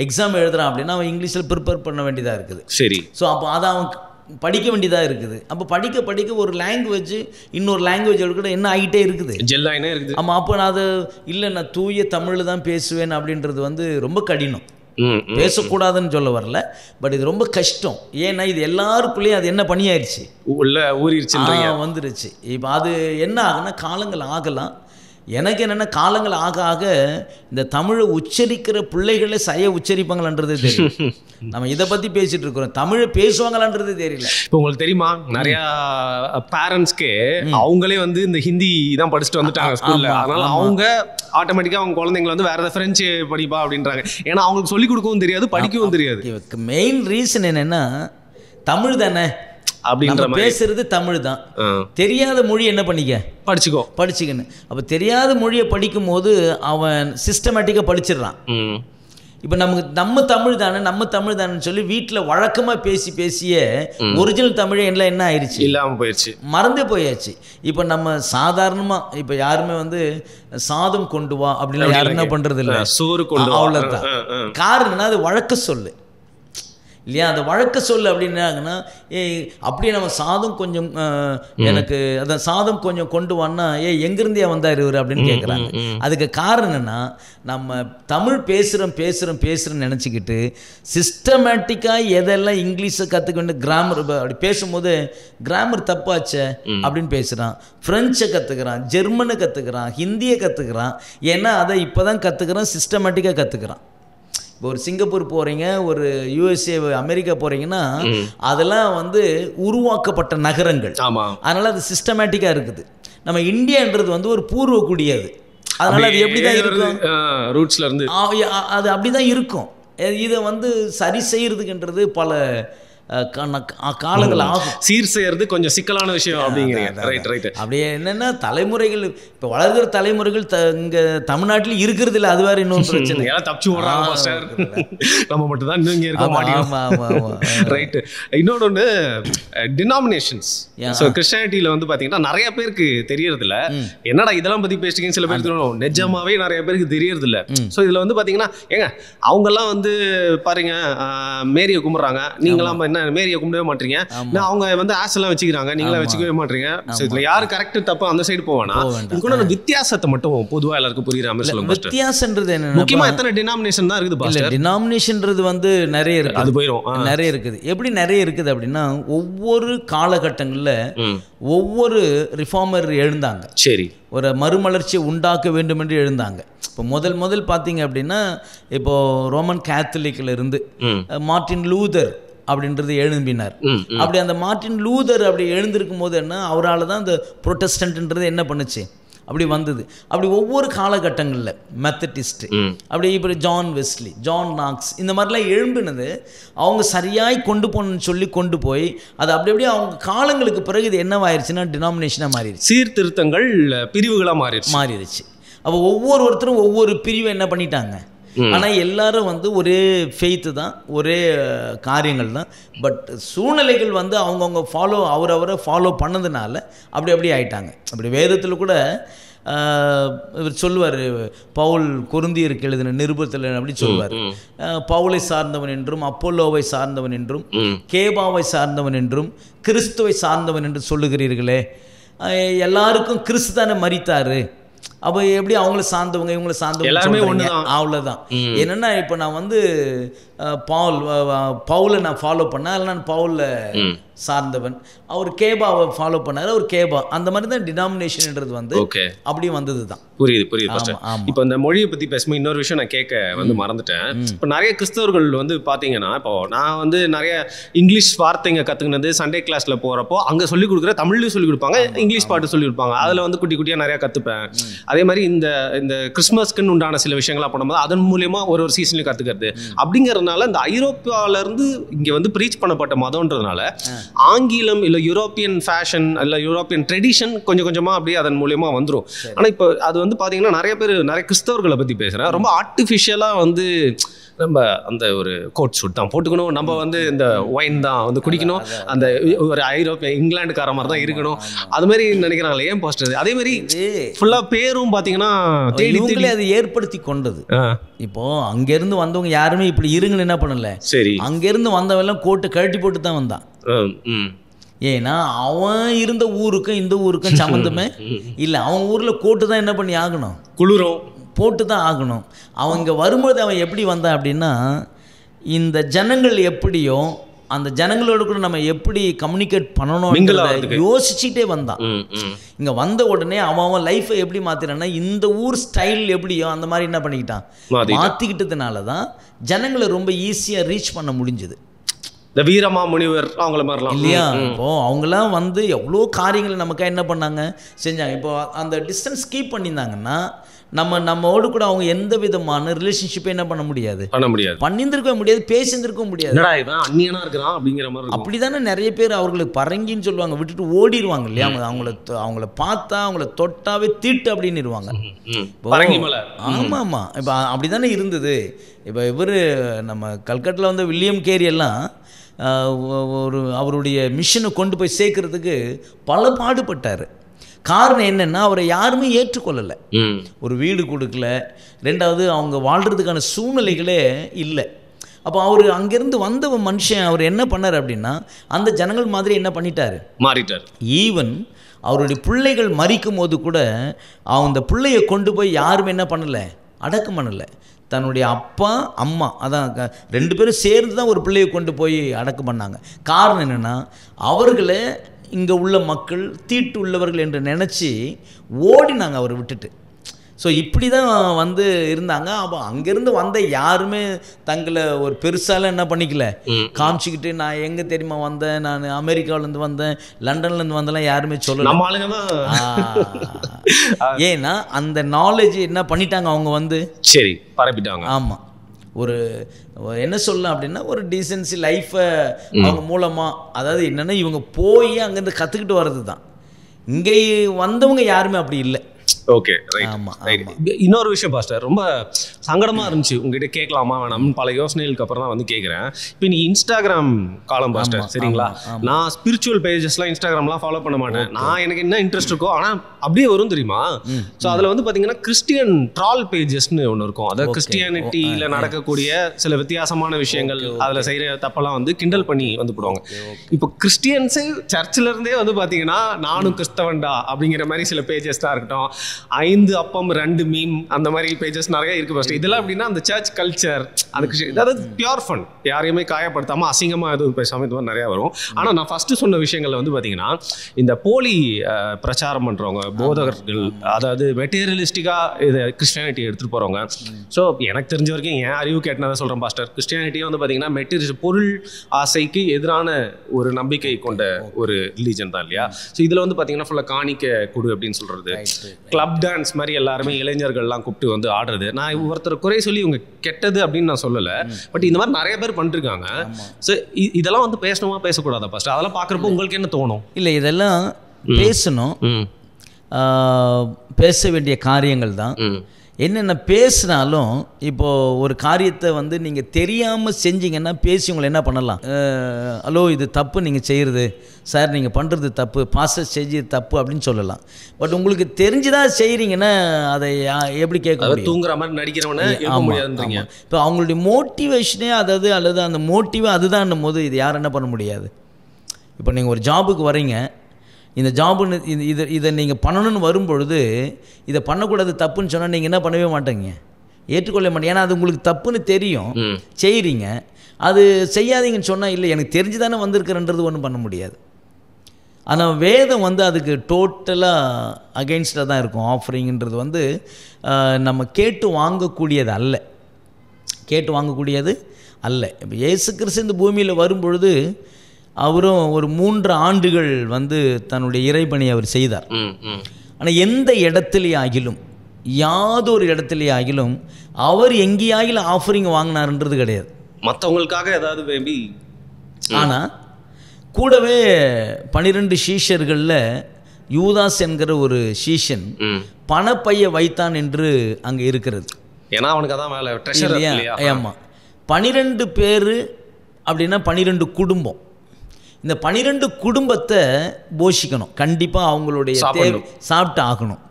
எக்ஸாம் எழுதுறான் அப்படின்னா அவன் இங்கிலீஷில் ப்ரிப்பேர் பண்ண வேண்டியதாக இருக்குது. சரி. ஸோ அப்போ அதை அவன் படிக்க வேண்டியதாக இருக்குது. அப்போ படிக்க படிக்க ஒரு லாங்குவேஜ் இன்னொரு லாங்குவேஜ் கூட என்ன ஆகிட்டே இருக்குது, ஜெல்லாயினே இருக்குது. ஆமாம். அப்போ நான் அது இல்லை, நான் தூய தமிழில் தான் பேசுவேன் அப்படின்றது வந்து ரொம்ப கடினம். பேசக்கூடாதுன்னு சொல்ல வரல, பட் இது ரொம்ப கஷ்டம். ஏன்னா இது எல்லாருக்குள்ளேயும் அது என்ன பணியாயிருச்சு, உள்ள ஊறிடுச்சு, வந்துருச்சு. இப்போ அது என்ன ஆகுனா காலங்கள் ஆகலாம். எனக்கு என்னென்னா காலங்கள் ஆக ஆக இந்த தமிழை உச்சரிக்கிற பிள்ளைகளே உச்சரிப்பாங்களான்றது தெரியும். நம்ம இதை பற்றி பேசிட்டு இருக்கிறோம், தமிழை பேசுவாங்களான்றது தெரியல. இப்போ உங்களுக்கு தெரியுமா, நிறையா பேரண்ட்ஸ்க்கே அவங்களே வந்து இந்த ஹிந்தி தான் படிச்சுட்டு வந்துட்டாங்க ஸ்கூல்ல. அதனால அவங்க ஆட்டோமேட்டிக்காக அவங்க குழந்தைங்களை வந்து வேற ஏதாவது ஃப்ரெஞ்சு படிப்பா அப்படின்றாங்க. ஏன்னா அவங்களுக்கு சொல்லிக் கொடுக்கவும் தெரியாது, படிக்கவும் தெரியாது. மெயின் ரீசன் என்னன்னா தமிழ் தானே அப்படின்ற பேசுறது தமிழ் தான். தெரியாத மொழி என்ன பண்ணிக்க படிச்சுக்கன்னு. அப்போ தெரியாத மொழியை படிக்கும் போது அவன் சிஸ்டமேட்டிக்காக படிச்சிடறான். இப்போ நம்ம தமிழ் தானே சொல்லி வீட்டில் வழக்கமாக பேசிய ஒரிஜினல் தமிழ் எல்லாம் என்ன ஆயிடுச்சு, இல்லாமல் போயிடுச்சு, மறந்தே போயாச்சு. இப்போ நம்ம சாதாரணமாக இப்போ யாருமே வந்து சாதம் கொண்டு வா அப்படின்னு யாரும் என்ன பண்ணுறது இல்லை, சோறு கொண்டு அவ்வளோதான். காரணம்னா அது வழக்க சொல்லு இல்லையா. அந்த வழக்க சொல் அப்படின்னாங்கன்னா அப்படியே நம்ம சாதம் கொஞ்சம் எனக்கு அதான் சாதம் கொஞ்சம் கொண்டு வான்னா எங்கேருந்தே வந்தார் இவர் அப்படின்னு கேட்குறாங்க. அதுக்கு காரணம் என்னென்னா நம்ம தமிழ் பேசுகிறோன்னு நினச்சிக்கிட்டு சிஸ்டமேட்டிக்காக எதெல்லாம் இங்கிலீஷை கற்றுக்க வேண்டிய கிராமர் அப்படி பேசும்போது கிராமர் தப்பாச்சே அப்படின்னு பேசுகிறான். ஃப்ரெஞ்சை கற்றுக்கிறான், ஜெர்மனை கற்றுக்கிறான், ஹிந்தியை கற்றுக்கிறான். ஏன்னா அதை இப்போ தான் கற்றுக்கிறான், சிஸ்டமேட்டிக்காக கற்றுக்கிறான். இப்போ ஒரு சிங்கப்பூர் போகிறீங்க, ஒரு யூஎஸ்ஏ அமெரிக்கா போகிறீங்கன்னா அதெல்லாம் வந்து உருவாக்கப்பட்ட நகரங்கள். அதனால் அது சிஸ்டமேட்டிக்காக இருக்குது. நம்ம இந்தியான்றது வந்து ஒரு பூர்வ குடியது. அதனால் அது எப்படி தான் இருக்கும், ரூட்ஸ்ல இருந்து அது அப்படி தான் இருக்கும். இதை வந்து சரி செய்யறதுக்குன்றது பல காலங்கள் ஆகும். சீர் செய்யறது கொஞ்சம் சிக்கலான விஷயம் அப்படிங்கிறீங்க. அப்படியே என்னன்னா தலைமுறைகள் இப்போ வளர்கிற தலைமுறைகள் இங்க தமிழ்நாட்டில் இருக்கிறது இல்லை, அது வேற இன்னொரு பிரச்சனை. தப்பிச்சு ஓடுறாங்க, நம்ம மட்டும் தான் இன்னும் இங்க இருக்க மாட்டோம். ரைட். இன்னொன்று டினாமினேஷன்ஸ். கிறிஸ்டியானிட்டியில வந்து பாத்தீங்கன்னா நிறைய பேருக்கு தெரியறது இல்ல. என்னடா இதெல்லாம் பத்தி பேசிட்டீங்கன்னு சில பேருக்கு தோணும், நிஜமாவே நிறைய பேருக்கு தெரியறது இல்ல. ஸோ இதுல வந்து பாத்தீங்கன்னா ஏங்க அவங்க எல்லாம் வந்து பாருங்க மேரியை கும்பிடுறாங்க, நீங்களாம் மேரியை கும்பிடவே மாட்டீங்க, அவங்க வந்து ஆஸ் எல்லாம் வச்சுக்கிறாங்க, நீங்களா வச்சுக்கவே மாட்டீங்க. இதுல யாரு கரெக்ட் தப்பு அந்த சைடு போவானா, இதுக்குள்ள வித்தியாசத்தை மட்டும் பொதுவா எல்லாருக்கும் புரியுற மாதிரி சொல்லுங்க. வித்தியாசம்ன்றது என்ன, முக்கியமா எத்தனை டினாமினேஷன் தான் இருக்குது பாஸ்டர்? டினாமினேஷன்ன்றது வந்து நிறைய இருக்கு, அது போயிடும், நிறைய இருக்குது. எப்படி நிறைய இருக்குது அப்படின்னா ஒவ்வொரு காலகட்டங்கள்ல ஒவ்வொரு ரிஃபார்மர் எழுந்தாங்க. சரி. ஒரு மறுமலர்ச்சியை உண்டாக்க வேண்டும் என்று எழுந்தாங்க. இப்போ முதல் பார்த்தீங்க அப்படின்னா இப்போ ரோமன் கேத்தலிக்ல இருந்து மார்ட்டின் லூதர் அப்படின்றது எழும்பினார். அப்படி அந்த மார்ட்டின் லூதர் அப்படி எழுந்திருக்கும் போது என்ன அவரால் தான் அந்த புரோட்டஸ்டன்ட்ன்றது என்ன பண்ணுச்சு அப்படி வந்தது. அப்படி ஒவ்வொரு காலகட்டங்களில் மெத்தடிஸ்ட், அப்படி இப்போ ஜான் வெஸ்லி, ஜான் நாக்ஸ், இந்த மாதிரிலாம் எழும்பினது அவங்க சரியாய் கொண்டு போகணும்னு சொல்லி கொண்டு போய் அது அப்படி அப்படியே அவங்க காலங்களுக்கு பிறகு இது என்னவாயிருச்சுன்னா டினாமினேஷனாக மாறிடுச்சு, சீர்திருத்தங்கள் பிரிவுகளாக மாறிடுச்சு. அப்போ ஒவ்வொருத்தரும் ஒவ்வொரு பிரிவை என்ன பண்ணிட்டாங்க. ஆனால் எல்லாரும் வந்து ஒரே ஃபெய்த்து தான், ஒரே காரியங்கள் தான். பட் சூழ்நிலைகள் வந்து அவங்கவுங்க அவரை ஃபாலோ பண்ணதுனால அப்படி ஆயிட்டாங்க. அப்படி வேதத்தில் கூட இவர் சொல்லுவார், பவுல் கொரிந்தியருக்கு எழுதின நிருபத்தில் அப்படி சொல்லுவார், பவுலை சார்ந்தவன் என்றும் அப்போலோவை சார்ந்தவன் என்றும் கேபாவை சார்ந்தவன் என்றும் கிறிஸ்துவை சார்ந்தவன் என்று சொல்லுகிறீர்களே, எல்லாருக்கும் கிறிஸ்து தானே மரித்தாரு, அப்போ எப்படி அவங்கள சார்ந்தவங்க இவங்களை சார்ந்தவங்க அவ்வளோதான். என்னென்னா இப்போ நான் வந்து பவுலை நான் ஃபாலோ பண்ணேன், அதில் நான் பவுலில் சார்ந்தவன், அவர் கேபாவை ஃபாலோ பண்ணார், அவர் கேபா. அந்த மாதிரி தான் டினாமினேஷன்ன்றது வந்து அப்படி வந்தது தான். புரியுது. இப்போ இந்த மொழியை பற்றி பேசும்போது இன்னொரு விஷயம் நான் கேட்க வந்து மறந்துட்டேன். இப்போ நிறைய கிறிஸ்தவர்கள் வந்து பார்த்தீங்கன்னா, இப்போ நான் வந்து நிறைய இங்கிலீஷ் வார்த்தைங்க கற்றுக்கினது சண்டே கிளாஸில் போகிறப்போ அங்கே சொல்லிக் கொடுக்குற தமிழ்லையும் சொல்லிக் கொடுப்பாங்க, இங்கிலீஷ் பாட்டு சொல்லிக் கொடுப்பாங்க. அதில் வந்து குட்டி குட்டியாக நிறையா கற்றுப்பேன். அதே மாதிரி இந்த கிறிஸ்மஸ்க்குன்னு உண்டான சில விஷயங்களாக பண்ணும்போது அதன் மூலியமாக ஒரு சீசன்லையும் கற்றுக்கிறது. அப்படிங்கிறதுனால இந்த ஐரோப்பாவிலேருந்து இங்கே வந்து ப்ரீச் பண்ணப்பட்ட மதம்ன்றதுனால ஆங்கிலம் இல்லை யூரோப்பியன் ஃபேஷன் இல்லை யூரோப்பியன் ட்ரெடிஷன் கொஞ்சம் கொஞ்சமாக அப்படியே அதன் மூலியமா வந்துடும். ஆனால் இப்போ அது வந்து பார்த்தீங்கன்னா நிறைய கிறிஸ்தவர்களை பற்றி பேசுகிறேன். ரொம்ப ஆர்டிஃபிஷியலாக வந்து நம்ம அந்த ஒரு கோட் சூட் தான் போட்டுக்கணும், நம்ம வந்து இந்த ஒயின் தான் வந்து குடிக்கணும், அந்த ஒரு ஐரோப்பிய இங்கிலாந்துக்கார மாதிரி தான் இருக்கணும், அது மாதிரி நினைக்கிறாங்களே. ஏன் பாஸ்டர் அதே மாதிரி ஃபுல்லாக பேரும் பார்த்தீங்கன்னா தேடி அதை ஏற்படுத்தி கொண்டது. இப்போ அங்கேருந்து வந்தவங்க யாருமே இப்படி இருங்கன்னு என்ன பண்ணல. சரி, அங்கேருந்து வந்தவெல்லாம் கோட்டை கழட்டி போட்டு தான் வந்தான். ஏன்னா அவன் இருந்த ஊருக்கும் இந்த ஊருக்கும் சம்மந்தமே இல்லை. அவன் ஊரில் கோட்டு தான் என்ன பண்ணி ஆகணும், குளிரும் போட்டு தான் ஆகணும். அவன் இங்கே வரும்போது அவன் எப்படி வந்தான் அப்படின்னா, இந்த ஜனங்கள் எப்படியோ அந்த ஜனங்களோட கூட நம்ம எப்படி கம்யூனிகேட் பண்ணணும் யோசிச்சுட்டே வந்தான். இங்கே வந்த உடனே அவன் லைஃப்பை எப்படி மாற்றினான்னா, இந்த ஊர் ஸ்டைல் எப்படியோ அந்த மாதிரி என்ன பண்ணிக்கிட்டான், மாற்றிக்கிட்டதுனால தான் ஜனங்களை ரொம்ப ஈஸியாக ரீச் பண்ண முடிஞ்சுது. இந்த வீரமா முனிவர் அவங்கள மாதிரிலாம் இல்லையா. இப்போ அவங்களாம் வந்து எவ்வளோ காரியங்களை நமக்காக என்ன பண்ணாங்க, செஞ்சாங்க. இப்போ அந்த டிஸ்டன்ஸ் கீப் பண்ணியிருந்தாங்கன்னா நம்மோடு கூட அவங்க எந்த விதமான ரிலேஷன்ஷிப்பை என்ன பண்ண முடியாது, பண்ணியிருந்திருக்கவே முடியாது, பேசியிருந்திருக்க முடியாது. அந்நியனா இருக்கிறான் அப்படிங்கிற மாதிரி அப்படிதானே நிறைய பேர் அவர்களுக்கு பரங்கின்னு சொல்லுவாங்க, விட்டுட்டு ஓடிடுவாங்க இல்லையா. அவங்கள பார்த்தா அவங்கள தொட்டாவே தீட்டு அப்படின்னுருவாங்க. ஆமாம் ஆமாம், இப்போ அப்படிதானே இருந்தது. இப்போ இவர் நம்ம கல்கட்டில் வந்து வில்லியம் கேரி எல்லாம் அவருடைய மிஷனை கொண்டு போய் சேர்க்கறதுக்கு பல பாடுபட்டார். காரணம் என்னென்னா, அவரை யாருமே ஏற்றுக்கொள்ளலை. ஒரு வீடு கொடுக்கல, ரெண்டாவது அவங்க வாழ்கிறதுக்கான சூழ்நிலைகளே இல்லை. அப்போ அவர் அங்கேருந்து வந்த மனுஷன் அவர் என்ன பண்ணார் அப்படின்னா, அந்த ஜனங்கள் மாதிரி என்ன மாறிட்டார். ஈவன் அவருடைய பிள்ளைகள் மறிக்கும் போது கூட அந்த பிள்ளையை கொண்டு போய் யாருமே என்ன பண்ணலை, அடக்கம் பண்ணலை. தன்னுடைய அப்பா அம்மா அதான் 2 பேரும் சேர்ந்து தான் ஒரு பிள்ளையை கொண்டு போய் அடக்கம் பண்ணாங்க. காரணம் என்னென்னா, அவர்களை இங்கே உள்ள மக்கள் தீட்டு உள்ளவர்கள் என்று நினச்சி ஓடினாங்க அவரை விட்டுட்டு. ஸோ இப்படி தான் வந்து இருந்தாங்க. அப்போ அங்கேருந்து வந்த யாருமே தங்களை ஒரு பெருசாலாம் என்ன பண்ணிக்கல, காமிச்சிக்கிட்டு நான் எங்கே தெரியுமா வந்தேன், நான் அமெரிக்காவிலேருந்து வந்தேன், லண்டன்லேருந்து வந்தெல்லாம் யாருமே சொல்லலை. ஏன்னா அந்த நாலேஜ் என்ன பண்ணிட்டாங்க, அவங்க வந்து சரி பரப்பிட்டாங்க. ஆமாம், ஒரு என்ன சொல்லலாம் அப்படின்னா, ஒரு டீசென்சி லைஃப்பை அவங்க மூலமாக, அதாவது என்னென்னா இவங்க போய் அங்கேருந்து கற்றுக்கிட்டு வர்றது தான். இங்கே வந்தவங்க யாருமே அப்படி இல்லை. ஓகே, இன்னொரு விஷயம் பாஸ்டர், ரொம்ப சங்கடமாக இருந்துச்சு, உங்ககிட்ட கேட்கலாமா வேணாம்னு பல யோசனைகளுக்கு அப்புறம் தான் வந்து கேட்குறேன். இப்போ நீ இன்ஸ்டாகிராம் காலம் பாஸ்டர், சரிங்களா? நான் ஸ்பிரிச்சுவல் பேஜஸ்லாம் இன்ஸ்டாகிராம்லாம் ஃபாலோ பண்ண மாட்டேன். நான் எனக்கு என்ன இன்ட்ரெஸ்ட் இருக்கோ ஆனால் அப்படியே வரும் தெரியுமா. ஸோ அதில் வந்து பார்த்தீங்கன்னா கிறிஸ்டியன் ட்ரால் பேஜஸ்ன்னு ஒன்று இருக்கும். அதாவது கிறிஸ்டியானிட்டியில் நடக்கக்கூடிய சில வித்தியாசமான விஷயங்கள், அதில் செய்கிற தப்பெல்லாம் வந்து கிண்டல் பண்ணி வந்து போடுவாங்க. இப்போ கிறிஸ்டியன்ஸு சர்ச்சில் இருந்தே வந்து பார்த்தீங்கன்னா நானும் கிறிஸ்தவன்டா அப்படிங்கிற மாதிரி சில பேஜஸ் தான் இருக்கட்டும், 5 அப்பம் 2 மீம் அந்த மாதிரி பேஜஸ் நிறைய இருக்கு பாஸ்டர். இதெல்லாம் அப்படின்னா அந்த சர்ச் கல்ச்சர், அதுக்கு அதாவது பியூர் ஃபன், யாரையுமே காயப்படுத்தாமல் அசிங்கமாக எதுவும் பேசாமல் இது மாதிரி நிறையா வரும். ஆனால் நான் ஃபஸ்ட்டு சொன்ன விஷயங்கள் வந்து பார்த்தீங்கன்னா, இந்த போலி பிரச்சாரம் பண்ணுறவங்க, போதகர்கள், அதாவது மெட்டீரியலிஸ்டிக்காக இதை கிறிஸ்டியானிட்டி எடுத்துகிட்டு போகிறவங்க. ஸோ எனக்கு தெரிஞ்ச வரைக்கும் என் அறிவு கேட்டதான் சொல்கிறேன் பாஸ்டர், கிறிஸ்டியானிட்டியை வந்து பார்த்தீங்கன்னா மெட்டீரியல் பொருள் ஆசைக்கு எதிரான ஒரு நம்பிக்கை கொண்ட ஒரு ரிலீஜன் தான் இல்லையா. ஸோ இதில் வந்து பார்த்தீங்கன்னா ஃபுல்லாக காணிக்க கொடு அப்படின்னு சொல்கிறது, கிளப் டான்ஸ் மாதிரி எல்லாருமே இளைஞர்கள்லாம் கூப்பிட்டு வந்து ஆடுறது. நான் ஒருத்தர் குறை சொல்லி இவங்க கெட்டது அப்படின்னு நான் சொல்லலை, பட் இந்த மாதிரி நிறைய பேர் பண்ணிருக்காங்க. ஸோ இதெல்லாம் வந்து பேசணுமா பேசக்கூடாதா ஃபர்ஸ்ட்? அதெல்லாம் பார்க்குறப்போ உங்களுக்கு என்ன தோணும்? இல்லை, இதெல்லாம் பேசணும், பேச வேண்டிய காரியங்கள் தான். என்னென்ன பேசினாலும் இப்போது ஒரு காரியத்தை வந்து நீங்கள் தெரியாமல் செஞ்சீங்கன்னா பேசி உங்களை என்ன பண்ணலாம், ஹலோ இது தப்பு நீங்கள் செய்கிறது, சார் நீங்கள் பண்ணுறது தப்பு, பாஸ்டர் செஞ்சது தப்பு அப்படின்னு சொல்லலாம். பட் உங்களுக்கு தெரிஞ்சுதான் செய்கிறீங்கன்னா அதை எப்படி கேட்க முடியும்? தூங்குற மாதிரி நடிக்கிறவனே. ஆமாம், இப்போ அவங்களுடைய மோட்டிவேஷனே அதாவது அல்லது அந்த மோட்டிவே அதுதான் போது இது யாரும் என்ன பண்ண முடியாது. இப்போ நீங்கள் ஒரு ஜாபுக்கு வரீங்க, இந்த ஜாபுன்னு இதை நீங்கள் பண்ணணும்னு வரும்பொழுது இதை பண்ணக்கூடாது தப்புன்னு சொன்னால் நீங்கள் என்ன பண்ணவே மாட்டேங்க, ஏற்றுக்கொள்ள மாட்டேங்க. ஏன்னா அது உங்களுக்கு தப்புன்னு தெரியும், செய்கிறீங்க. அது செய்யாதீங்கன்னு சொன்னால் இல்லை எனக்கு தெரிஞ்சு தானே வந்திருக்கிறன்றது ஒன்றும் பண்ண முடியாது. ஆனால் வேதம் வந்து அதுக்கு டோட்டலாக அகெயின்ஸ்டாக தான் இருக்கும். ஆஃபரிங்கிறது வந்து நம்ம கேட்டு வாங்கக்கூடியது அல்ல, கேட்டு வாங்கக்கூடியது அல்ல. இப்போ இயேசு கிறிஸ்து இந்த பூமியில் வரும்பொழுது அவரும் ஒரு 3 ஆண்டுகள் வந்து தன்னுடைய இறைபணி அவர் செய்தார். ஆனால் எந்த இடத்துலையே ஆகிலும், யாதொரு இடத்துலையே ஆகிலும் அவர் எங்கேயாகிலும் ஆஃபரிங் வாங்கினார்ன்றது கிடையாது. மற்றவங்களுக்காக ஏதாவது மேபி. ஆனால் கூடவே 12 சீஷர்களில் யூதாஸ் என்கிற ஒரு சீஷன் பணப்பைய வைத்தான் என்று அங்கே இருக்கிறது. ஏன்னா அவனுக்கு அதான் மேலே ட்ரெஷர் இல்லையா? ஆமாம். 12 பேர் அப்படின்னா 12 குடும்பம். இந்த 12 குடும்பத்தை போஷிக்கணும், கண்டிப்பாக அவங்களுடைய சாப்பிட்டு ஆகணும்.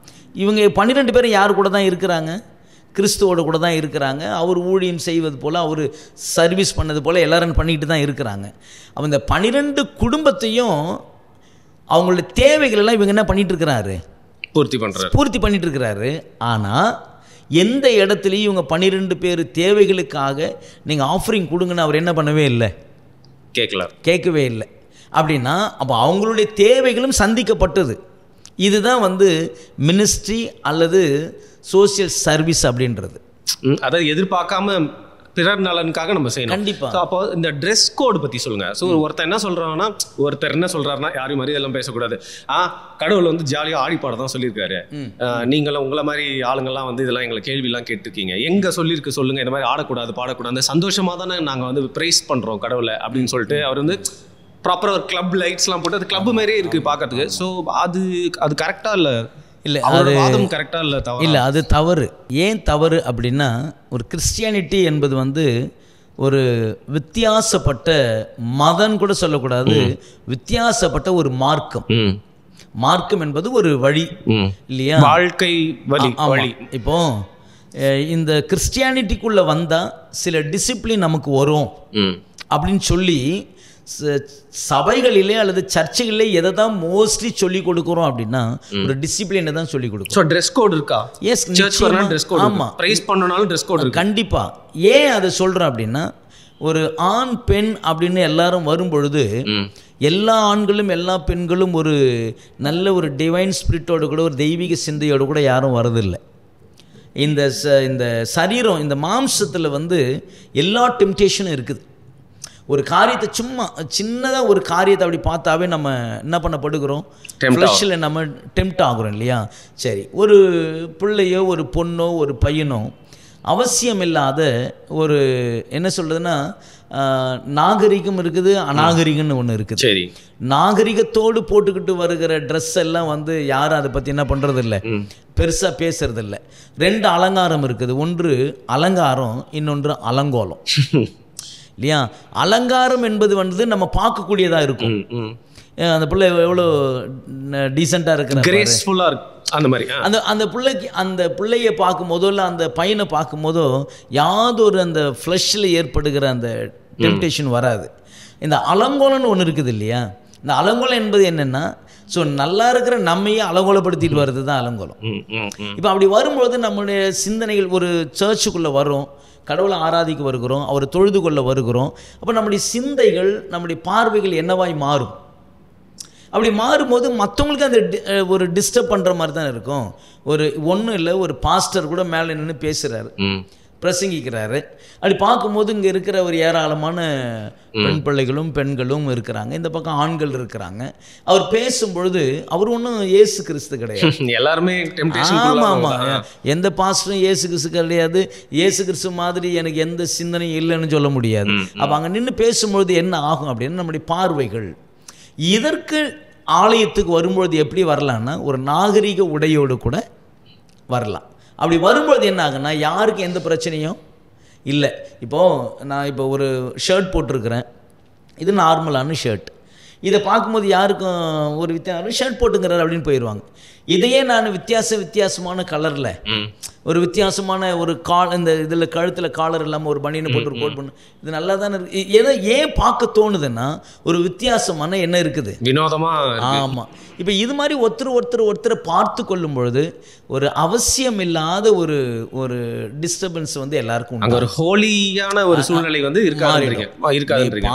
இவங்க 12 பேர் யார் கூட தான் இருக்கிறாங்க? கிறிஸ்துவோட கூட தான் இருக்கிறாங்க. அவர் ஊழியம் செய்வது போல், அவர் சர்வீஸ் பண்ணது போல் எல்லாரும் பண்ணிக்கிட்டு தான் இருக்கிறாங்க. அப்போ இந்த 12 குடும்பத்தையும் அவங்களுடைய தேவைகளெல்லாம் இவங்க என்ன பண்ணிகிட்டு இருக்கிறாரு? பூர்த்தி பண்ணிட்டு இருக்கிறாரு. ஆனால் எந்த இடத்துலையும் இவங்க 12 பேர் தேவைகளுக்காக நீங்கள் ஆஃபரிங் கொடுங்கன்னு அவர் என்ன பண்ணவே இல்லை, கேட்கவே இல்லை. அப்படின்னா அப்போ அவங்களுடைய தேவைகளும் சந்திக்கப்பட்டது. இதுதான் வந்து மினிஸ்ட்ரி அல்லது சோசியல் சர்வீஸ் அப்படின்றது. அதாவது எதிர்பார்க்காம பிறர் நலனுக்காக நம்ம செய்யணும். கண்டிப்பாக. அப்போ இந்த ட்ரெஸ் கோடு பற்றி சொல்லுங்கள். ஸோ ஒருத்தர் என்ன சொல்கிறாருன்னா யாரையும் மாதிரி இதெல்லாம் பேசக்கூடாது. கடவுள் வந்து ஜாலியாக ஆடிப்பாட தான் சொல்லியிருக்காரு. நீங்களும் உங்களை மாதிரி ஆளுங்கள்லாம் வந்து இதெல்லாம் எங்களை கேள்வியெல்லாம் கேட்டிருக்கீங்க. எங்கே சொல்லியிருக்கு சொல்லுங்கள், இந்த மாதிரி ஆடக்கூடாது பாடக்கூடாது, சந்தோஷமாக தானே நாங்கள் வந்து ப்ரைஸ் பண்ணுறோம் கடவுளை அப்படின்னு சொல்லிட்டு அவர் வந்து ப்ராப்பராக ஒரு கிளப் லைட்ஸ்லாம் போட்டு அது கிளப் மாதிரியே இருக்குது பார்க்கறதுக்கு. ஸோ அது கரெக்டாக இல்லை? இல்லை, அது வாதம் கரெக்டாக இல்லை, தவறு இல்லை, அது தவறு. ஏன் தவறு அப்படின்னா, ஒரு கிறிஸ்டியானிட்டி என்பது வந்து ஒரு வித்தியாசப்பட்ட மதம் கூட சொல்லக்கூடாது, வித்தியாசப்பட்ட ஒரு மார்க்கம். மார்க்கம் என்பது ஒரு வழி இல்லையா, வாழ்க்கை வழி. இப்போ இந்த கிறிஸ்டியானிட்டிக்குள்ளே வந்தால் சில டிசிப்ளின் நமக்கு வரும் அப்படின்னு சொல்லி சபைகளிலே அல்லது சர்ச்சைகளிலே எதை தான் மோஸ்ட்லி சொல்லி கொடுக்குறோம் அப்படின்னா ஒரு டிசிப்ளினை தான் சொல்லி கொடுக்கும். ஸோ ட்ரெஸ் கோட் இருக்கா? Yes, dress code. ஆமாம், ப்ரைஸ் பண்ணனாலும் ட்ரெஸ் கோட் இருக்கு. கண்டிப்பாக. ஏன் அதை சொல்கிறேன் அப்படின்னா, ஒரு ஆண் பெண் அப்படின்னு எல்லாரும் வரும்பொழுது எல்லா ஆண்களும் எல்லா பெண்களும் ஒரு நல்ல ஒரு டிவைன் ஸ்பிரிட்டோடு கூட ஒரு தெய்வீக சிந்தையோடு கூட யாரும் வரதில்லை. இந்த சரீரம், இந்த மாம்சத்தில் வந்து எல்லா டெம்டேஷனும் இருக்குது. ஒரு காரியத்தை சும்மா சின்னதாக ஒரு காரியத்தை அப்படி பார்த்தாவே நம்ம என்ன பண்ணப்படுகிறோம்? ஃப்ளஷில் நம்ம டெம்ப்ட் ஆகுறோம் இல்லையா? சரி, ஒரு பிள்ளையோ ஒரு பொண்ணோ ஒரு பையனோ அவசியம் இல்லாத ஒரு என்ன சொல்கிறதுன்னா நாகரிகம் இருக்குது, அநாகரிகம்னு ஒன்று இருக்குது. சரி, நாகரிகத்தோடு போட்டுக்கிட்டு வருகிற ட்ரெஸ் எல்லாம் வந்து யாரும் அதை பற்றி என்ன பண்ணுறதில்ல, பெருசாக பேசுறதில்ல. 2 அலங்காரம் இருக்குது. ஒன்று அலங்காரம், இன்னொன்று அலங்கோலம் இல்லையா? அலங்காரம் என்பது வந்து நம்ம பார்க்கக்கூடியதாக இருக்கும். அந்த பிள்ளை எவ்வளோ டீசெண்டாக இருக்கிற, கிரேஸ்ஃபுல்லாக இருக்கு, அந்த மாதிரி அந்த பிள்ளையை பார்க்கும் போதோ இல்லை அந்த பையனை பார்க்கும் போதோ யாதொரு அந்த ஃப்ளஷில் ஏற்படுகிற அந்த டெம்டேஷன் வராது. இந்த அலங்கோலம்னு ஒன்று இருக்குது இல்லையா? இந்த அலங்கோலம் என்பது என்னென்னா, ஸோ நல்லா இருக்கிற நம்மையே அலங்கோலப்படுத்திட்டு வர்றது தான் அலங்கோலம். இப்போ அப்படி வரும்பொழுது நம்மளுடைய சிந்தனைகள் ஒரு சர்ச்சுக்குள்ளே வரும், கடவுளை ஆராதிக்க வருகிறோம், அவரை தொழுது கொள்ள வருகிறோம். அப்போ நம்முடைய சிந்தைகள், நம்முடைய பார்வைகள் என்னவாய் மாறும். அப்படி மாறும்போது மற்றவங்களுக்கு அந்த ஒரு டிஸ்டர்ப் பண்ணுற மாதிரி தான் இருக்கும். ஒன்றும் இல்லை, ஒரு பாஸ்டர் கூட மேலே நின்று பேசுகிறாரு, பிரசங்கிக்கிறாரு. அப்படி பார்க்கும்போது இங்கே இருக்கிற ஒரு ஏராளமான பெண் பிள்ளைகளும் பெண்களும் இருக்கிறாங்க, இந்த பக்கம் ஆண்கள் இருக்கிறாங்க. அவர் பேசும்பொழுது அவர் ஒன்றும் இயேசு கிறிஸ்து கிடையாது. எல்லாருமே ஆமாம் ஆமாம், எந்த பாஸ்டரும் இயேசு கிறிஸ்து கிடையாது. இயேசு கிறிஸ்து மாதிரி எனக்கு எந்த சிந்தனையும் இல்லைன்னு சொல்ல முடியாது. அப்போ அங்கே நின்று பேசும்பொழுது என்ன ஆகும் அப்படின்னா, நம்முடைய பார்வைகள் இதற்கு ஆலயத்துக்கு வரும்பொழுது எப்படி வரலான்னா ஒரு நாகரிக உடையோடு கூட வரலாம். அப்படி வரும்பொழுது என்ன ஆகுன்னா யாருக்கு எந்த பிரச்சனையும் இல்லை. இப்போது நான் ஒரு ஷர்ட் போட்டிருக்கிறேன், இது நார்மலான ஷர்ட். இதை பார்க்கும்போது யாருக்கும் ஒரு ஷர்ட் போட்டுங்கிறார் அப்படின்னு போயிடுவாங்க. இதையே நான் வித்தியாசமான கலரில் ஒரு வித்தியாசமான ஒரு இந்த இதில் கழுத்தில் காலர் இல்லாமல் ஒரு பனியனை போட்டு ஒரு கோட் பண்ணு, இது நல்லா தானே இருக்குது. எதை ஏன் பார்க்க தோணுதுன்னா ஒரு வித்தியாசமான என்ன இருக்குது, வினோதமாக. ஆமாம். இப்போ இது மாதிரி ஒருத்தரை பார்த்து கொள்ளும் பொழுது ஒரு அவசியம் இல்லாத ஒரு டிஸ்டர்பன்ஸ் வந்து எல்லாருக்கும் அங்கே ஒரு ஹோலியான ஒரு சூழ்நிலை வந்து இருக்காது.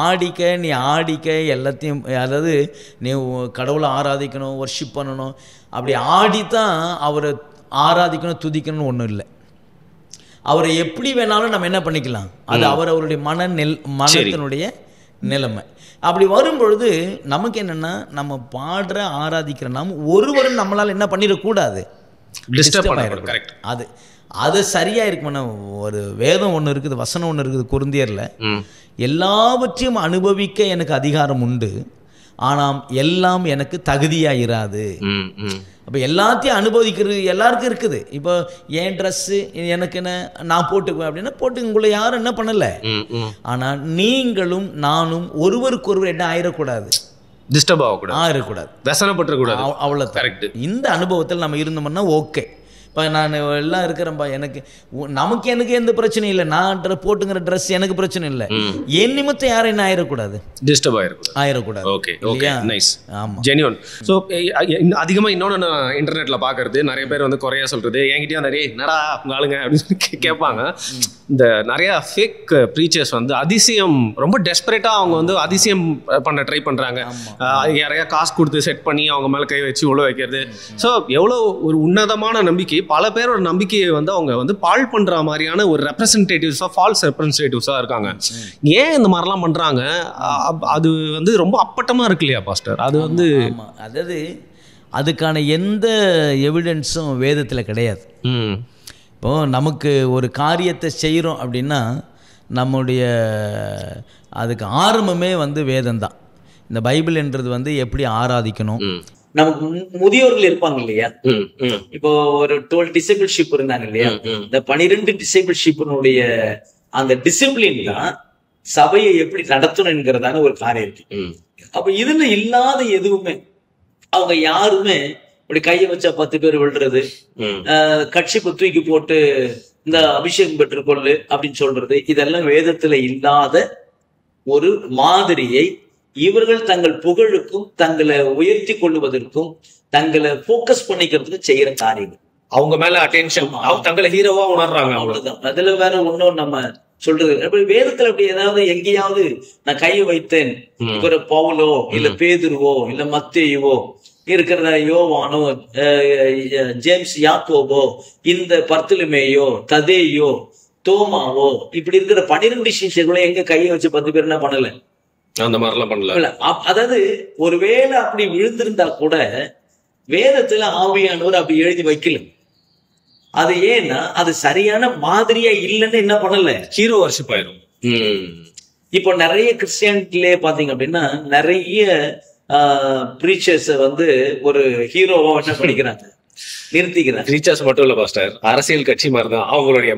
பாடிக்க நீ ஆடிக்க எல்லாத்தையும், அதாவது நீ கடவுளை ஆராதிக்கணும், வர்ஷிப் பண்ணணும், அப்படி ஆடித்தான் அவரை ஆராதிக்கணும் துதிக்கணும்னு ஒன்றும் இல்லை. அவரை எப்படி வேணாலும் நம்ம என்ன பண்ணிக்கலாம், அது அவருடைய மனத்தினுடைய நிலைமை. அப்படி வரும்பொழுது நமக்கு என்னென்னா நம்ம பாடுற ஆராதிக்கிற நாம் ஒருவரும் நம்மளால் என்ன பண்ணிடக்கூடாது, அது சரியாக இருக்குமென்னா ஒரு வேதம் ஒன்று இருக்குது, வசனம் ஒன்று இருக்குது கொரிந்தியரில், எல்லாவற்றையும் அனுபவிக்க எனக்கு அதிகாரம் உண்டு, ஆனால் எல்லாம் எனக்கு தகுதியாக இராது. அப்போ எல்லாத்தையும் அனுபவிக்கிறது எல்லாருக்கும் இருக்குது. இப்போ என் ட்ரெஸ்ஸு எனக்கு என்ன நான் போட்டுக்குவேன் அப்படின்னா உங்களை யாரும் என்ன பண்ணலை. ஆனால் நீங்களும் நானும் ஒருவருக்கொருவர் என்ன ஆயிடக்கூடாது, டிஸ்டர்ப் ஆகக்கூடாது, व्यसனப்பட்டுறக்கூடாது. அவ்வளோ கரெக்ட். இந்த அனுபவத்தில் நம்ம இருந்தோம்னா ஓகே. இப்போ நான் எல்லாம் இருக்கிறேன்ப்பா, எனக்கு எந்த பிரச்சனையும் இல்லை, நான் போட்டுங்கிற ட்ரெஸ் எனக்கு பிரச்சனை இல்லை, என் நிமித்தம் யாரும் என்ன ஆயிடக்கூடாது, டிஸ்டர்ப் ஆயிடக்கூடாது. ஓகே, நைஸ், ஆமாம், ஜென்யூன். ஸோ அதிகமாக இன்னொன்று நான் இன்டர்நெட்டில் பார்க்கறது, நிறைய பேர் வந்து குறையா சொல்கிறது, என்கிட்டயும் நிறைய என்னடா உங்க ஆளுங்க அப்படின்னு கேட்பாங்க. இந்த நிறையா ஃபேக் ப்ரீச்சர்ஸ் வந்து அதிசயம் ரொம்ப டெஸ்பரேட்டாக அவங்க வந்து அதிசயம் பண்ண ட்ரை பண்ணுறாங்க. யாரையா காசு கொடுத்து செட் பண்ணி அவங்க மேலே கை வச்சு உள்ள வைக்கிறது. ஸோ எவ்வளோ ஒரு உன்னதமான நம்பிக்கை, பல பேரோட நம்பிக்கையை வந்து அவங்க வந்து பால் பண்ற மாதிரியான ஒரு ரெப்ரசன்டேட்டிவ்ஸா, ஃபால்ஸ் ரெப்ரசன்டேட்டிவ்ஸா இருக்காங்க. ஏன் இந்த மாதிரிலாம் பண்றாங்க? அது வந்து ரொம்ப அப்பட்டமா இருக்கு இல்லையா பாஸ்டர்? அது வந்து அதாவது அதுக்கான எந்த எவிடன்ஸும் வேதத்தில் கிடையாது. இப்போ நமக்கு ஒரு காரியத்தை செய்கிறோம் அப்படின்னா நம்முடைய அதுக்கு ஆரம்பமே வந்து வேதம் தான். இந்த பைபிள் என்றது வந்து எப்படி ஆராதிக்கணும், நமக்கு முதியோர்கள் இருப்பாங்க இல்லையா, இப்போ ஒரு 12 டிசைபிள்ஷிப் இருந்தாங்க இல்லையா, இந்த 12 டிசைபிள்ஷிப்பினுடைய அந்த டிசிப்ளின் தான் சபையை எப்படி நடத்தணும் என்கிறதான ஒரு காரியம் இருக்கு. அப்ப இதுல இல்லாத எதுவுமே அவங்க யாருமே இப்படி கையை வச்சா 10 பேர் விழுறது, கட்சிப்பு தூக்கி போட்டு இந்த அபிஷேகம் பெற்றுக்கொள்ளு அப்படின்னு சொல்றது, இதெல்லாம் வேதத்துல இல்லாத ஒரு மாதிரியை இவர்கள் தங்கள் புகழுக்கும் தங்களை உயர்த்தி கொள்ளுவதற்கும் தங்களை போக்கஸ் பண்ணிக்கிறதுக்கு செய்யற காரியங்கள். அவங்க மேல அட்டென்ஷன், தங்களை ஹீரோவா உணர்றாங்க, அவ்வளவுதான். அதுல வேற ஒன்னும் நம்ம சொல்றது அப்படி வேதத்துல அப்படி ஏதாவது எங்கேயாவது நான் கையை வைத்தேன் இவர பவுலோ இல்ல பேதுருவோ இல்ல மத்தேயுவோ இருக்கிற யோவானோ ஜேம்ஸ் யாக்கோபோ இந்த பர்த்தலமேயோ ததேயோ தோமாவோ இப்படி இருக்கிற 12 சிஷ்யர்களும் எங்க கையை வச்சு 10 பேர் என்ன பண்ணல, அந்த மாதிரிலாம் பண்ணல. அதாவது ஒருவேளை அப்படி விழுந்திருந்தா கூட வேதத்துல ஆவியானவர் அப்படி எழுதி வைக்கல. அது ஏன்னா அது சரியான மாதிரியா இல்லைன்னு என்ன பண்ணல, ஹீரோ வர்ஷிப் ஆயிரும். இப்போ நிறைய கிறிஸ்டியானிட்டிலே பாத்தீங்க அப்படின்னா நிறைய பிரீச்சர்ஸ் வந்து ஒரு ஹீரோவா என்ன பண்ணிக்கிறாங்க, நிறுத்திக்கிறாங்க. பிரீச்சர்ஸ் மட்டும் இல்ல பாஸ்டர், அரசியல் கட்சி மாதிரி தான். அவங்களுடைய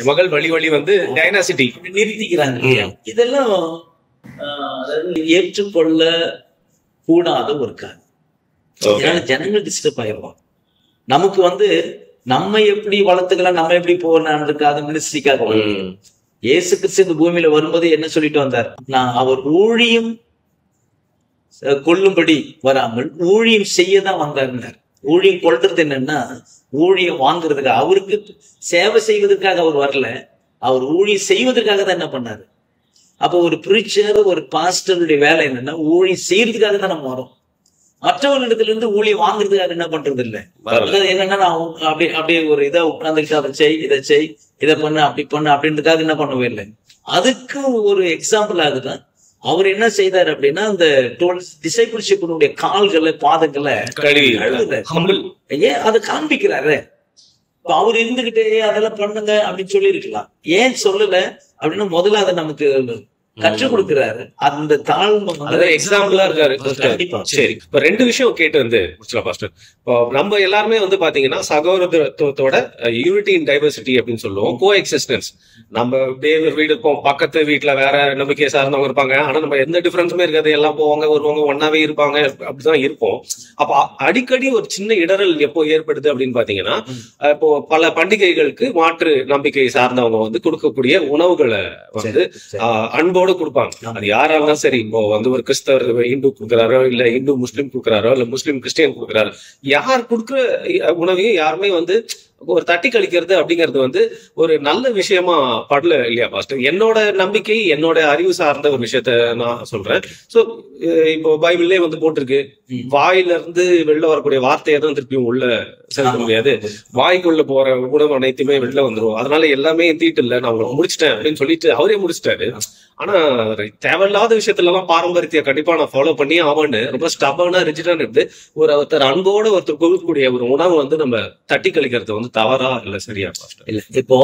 மகள் வழி வந்து டைனாசிட்டி நிறுத்திக்கிறாங்க. இதெல்லாம் ஏற்றுக்கொள்ள கூடாத ஒரு காரணம். ஜனங்கள் டிஸ்டர்ப் ஆயிடுவாங்க. நமக்கு வந்து நம்ம எப்படி வளர்த்துக்கலாம், நம்ம எப்படி போறதுக்காக மினிஸ்ட்ரிக்காக இயேசு கிறிஸ்து இந்த பூமியில வரும்போது என்ன சொல்லிட்டு வந்தார், நான் அவர் ஊழியம் கொள்ளும்படி வராமல் ஊழியம் செய்யதான் வந்தார். ஊழியம் கொள்றது என்னன்னா ஊழியம் வாங்குறதுக்காக, அவருக்கு சேவை செய்வதற்காக அவர் வரல, அவர் ஊழியம் செய்வதற்காக தான் என்ன பண்ணாரு. அப்போ ஒரு பிரீச்சர் ஒரு பாஸ்டருடைய வேலை என்னன்னா ஊழியம் செய்யறதுக்காக தான் நம்ம வரோம். மற்றவர்களிடத்துல இருந்து ஊழியம் வாங்குறதுக்காக என்ன பண்றது இல்லை. என்னன்னா நான் அப்படியே ஒரு இதை உட்கார்ந்துக்கிட்டு அதை செய் இதை செய் இதை பண்ணு அப்படி பண்ணு அப்படின்றதுக்காக என்ன பண்ணவே இல்லை. அதுக்கு ஒரு எக்ஸாம்பிள் ஆகுதான் அவர் என்ன செய்தார் அப்படின்னா அந்த 12 டிசைபிள்ஷிப்பினுடைய கால்களை பாதங்களை ஏன் அதை காண்பிக்கிறாரு. இப்ப அவர் இருந்துகிட்டே அதெல்லாம் பண்ணுங்க அப்படின்னு சொல்லி இருக்கலாம். ஏன் சொல்லல அப்படின்னா முதல்ல அதை நமக்கு கற்றுக் கொடுக்கிறாரு. அந்த தாழ்மை எக்ஸாம்பிளா இருக்காரு. கண்டிப்பா. சரி, இப்ப 2 விஷயம் கேட்டு வந்து முடிச்சலாம் பாஸ்டர். இப்போ நம்ம எல்லாருமே வந்து பாத்தீங்கன்னா சகோதரத்துவத்தோட யூனிட்டி இன் டைவர்சிட்டி அப்படின்னு சொல்லுவோம். கோ எக்ஸிஸ்டன்ஸ். நம்ம வீடு இருப்போம், பக்கத்து வீட்டுல வேற நம்பிக்கையை சார்ந்தவங்க இருப்பாங்க, ஆனா நம்ம எந்த டிஃபரன்ஸுமே இருக்காது, எல்லாம் போவாங்க வருவாங்க, ஒன்னாவே இருப்பாங்க, அப்படிதான் இருப்போம். அப்ப அடிக்கடி ஒரு சின்ன இடரல் எப்போ ஏற்படுது அப்படின்னு பாத்தீங்கன்னா, இப்போ பல பண்டிகைகளுக்கு மாற்று நம்பிக்கை சார்ந்தவங்க வந்து கொடுக்கக்கூடிய உணவுகளை வந்து அன்போடு கொடுப்பாங்க. அது யாரா இருந்தாலும் சரி, இப்போ வந்து ஒரு கிறிஸ்தவர் இந்து கொடுக்குறாரோ, இல்ல இந்து முஸ்லீம் கொடுக்குறாரோ, இல்ல முஸ்லீம் கிறிஸ்டியன் கொடுக்குறாரோ, யார் கொடுக்குற உணவையும் யாருமே வந்து ஒரு தட்டி கழிக்கிறது அப்படிங்கிறது வந்து ஒரு நல்ல விஷயமா படல இல்லையா பாஸ்டர்? என்னோட நம்பிக்கை, என்னோட அறிவு சார்ந்த ஒரு விஷயத்த நான் சொல்றேன். சோ இப்போ பைபிள்லே வந்து போட்டிருக்கு, வாயில இருந்து வெளில வரக்கூடிய வார்த்தையை தான் திருப்பியும் உள்ள செலுத்த முடியாது, வாய்க்குள்ள போற உணவு அனைத்துமே வெளில வந்துடும், அதனால எல்லாமே தீட்டு இல்லை, நான் உங்களை முடிச்சிட்டேன் அப்படின்னு சொல்லிட்டு அவரே முடிச்சிட்டாரு. ஆனா தேவையில்லாத விஷயத்துல எல்லாம் பாரம்பரியத்தை கண்டிப்பா நான் ஃபாலோ பண்ணி ஆவான்னு ரொம்ப ஸ்டபர்னா ரிஜிடான்னு இருந்து ஒருத்தர் அன்போட ஒருத்தர் கொடுக்கக்கூடிய ஒரு உணவு வந்து நம்ம தட்டி கழிக்கிறது வந்து தவறா இல்ல சரியா பாஸ்டர்? இல்ல, இப்போ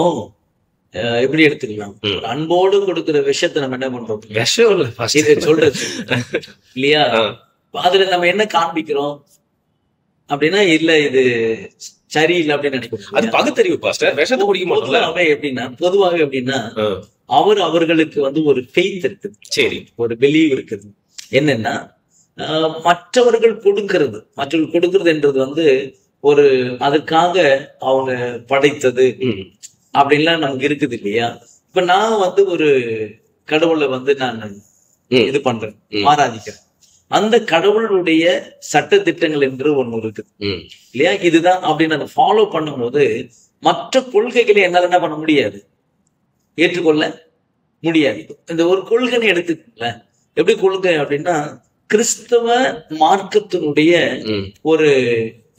எப்படி எடுத்துக்கலாம், அன்போடு கொடுக்கிற விஷயத்த நம்ம என்ன பண்றோம்? விஷயம் இல்ல சொல்றது இல்லையா? அதுல நம்ம என்ன காண்பிக்கிறோம் அப்படின்னா, இல்ல இது சரியில்லை அப்படின்னு நினைக்கிறோம். அது பகுத்தறிவு பாஸ்டர். விஷத்தை குடிக்க மாட்டோம் எப்படின்னா, பொதுவாக எப்படின்னா, அவர்களுக்கு வந்து ஒரு ஃபெய்த் இருக்குது, சரி, ஒரு பிலீவ் இருக்குது. என்னன்னா, மற்றவர்கள் கொடுக்கிறது என்றது வந்து ஒரு அதுக்காக அவங்க படைத்தது அப்படின்லாம் நமக்கு இருக்குது இல்லையா? இப்ப நான் வந்து ஒரு கடவுளை வந்து நான் இது பண்றேன், ஆராதிக்கிறேன். அந்த கடவுளுடைய சட்ட திட்டங்கள் என்று ஒண்ணு இருக்குது இல்லையா? இதுதான் அப்படின்னு அதை ஃபாலோ பண்ணும்போது மற்ற கொள்கைகளை என்னால என்ன பண்ண முடியாது, ஏற்றுக்கொள்ள முடியாது. இந்த ஒரு கொள்கைன்னு எடுத்துக்கல, எப்படி கொள்கை அப்படின்னா, கிறிஸ்தவ மார்க்கத்தினுடைய ஒரு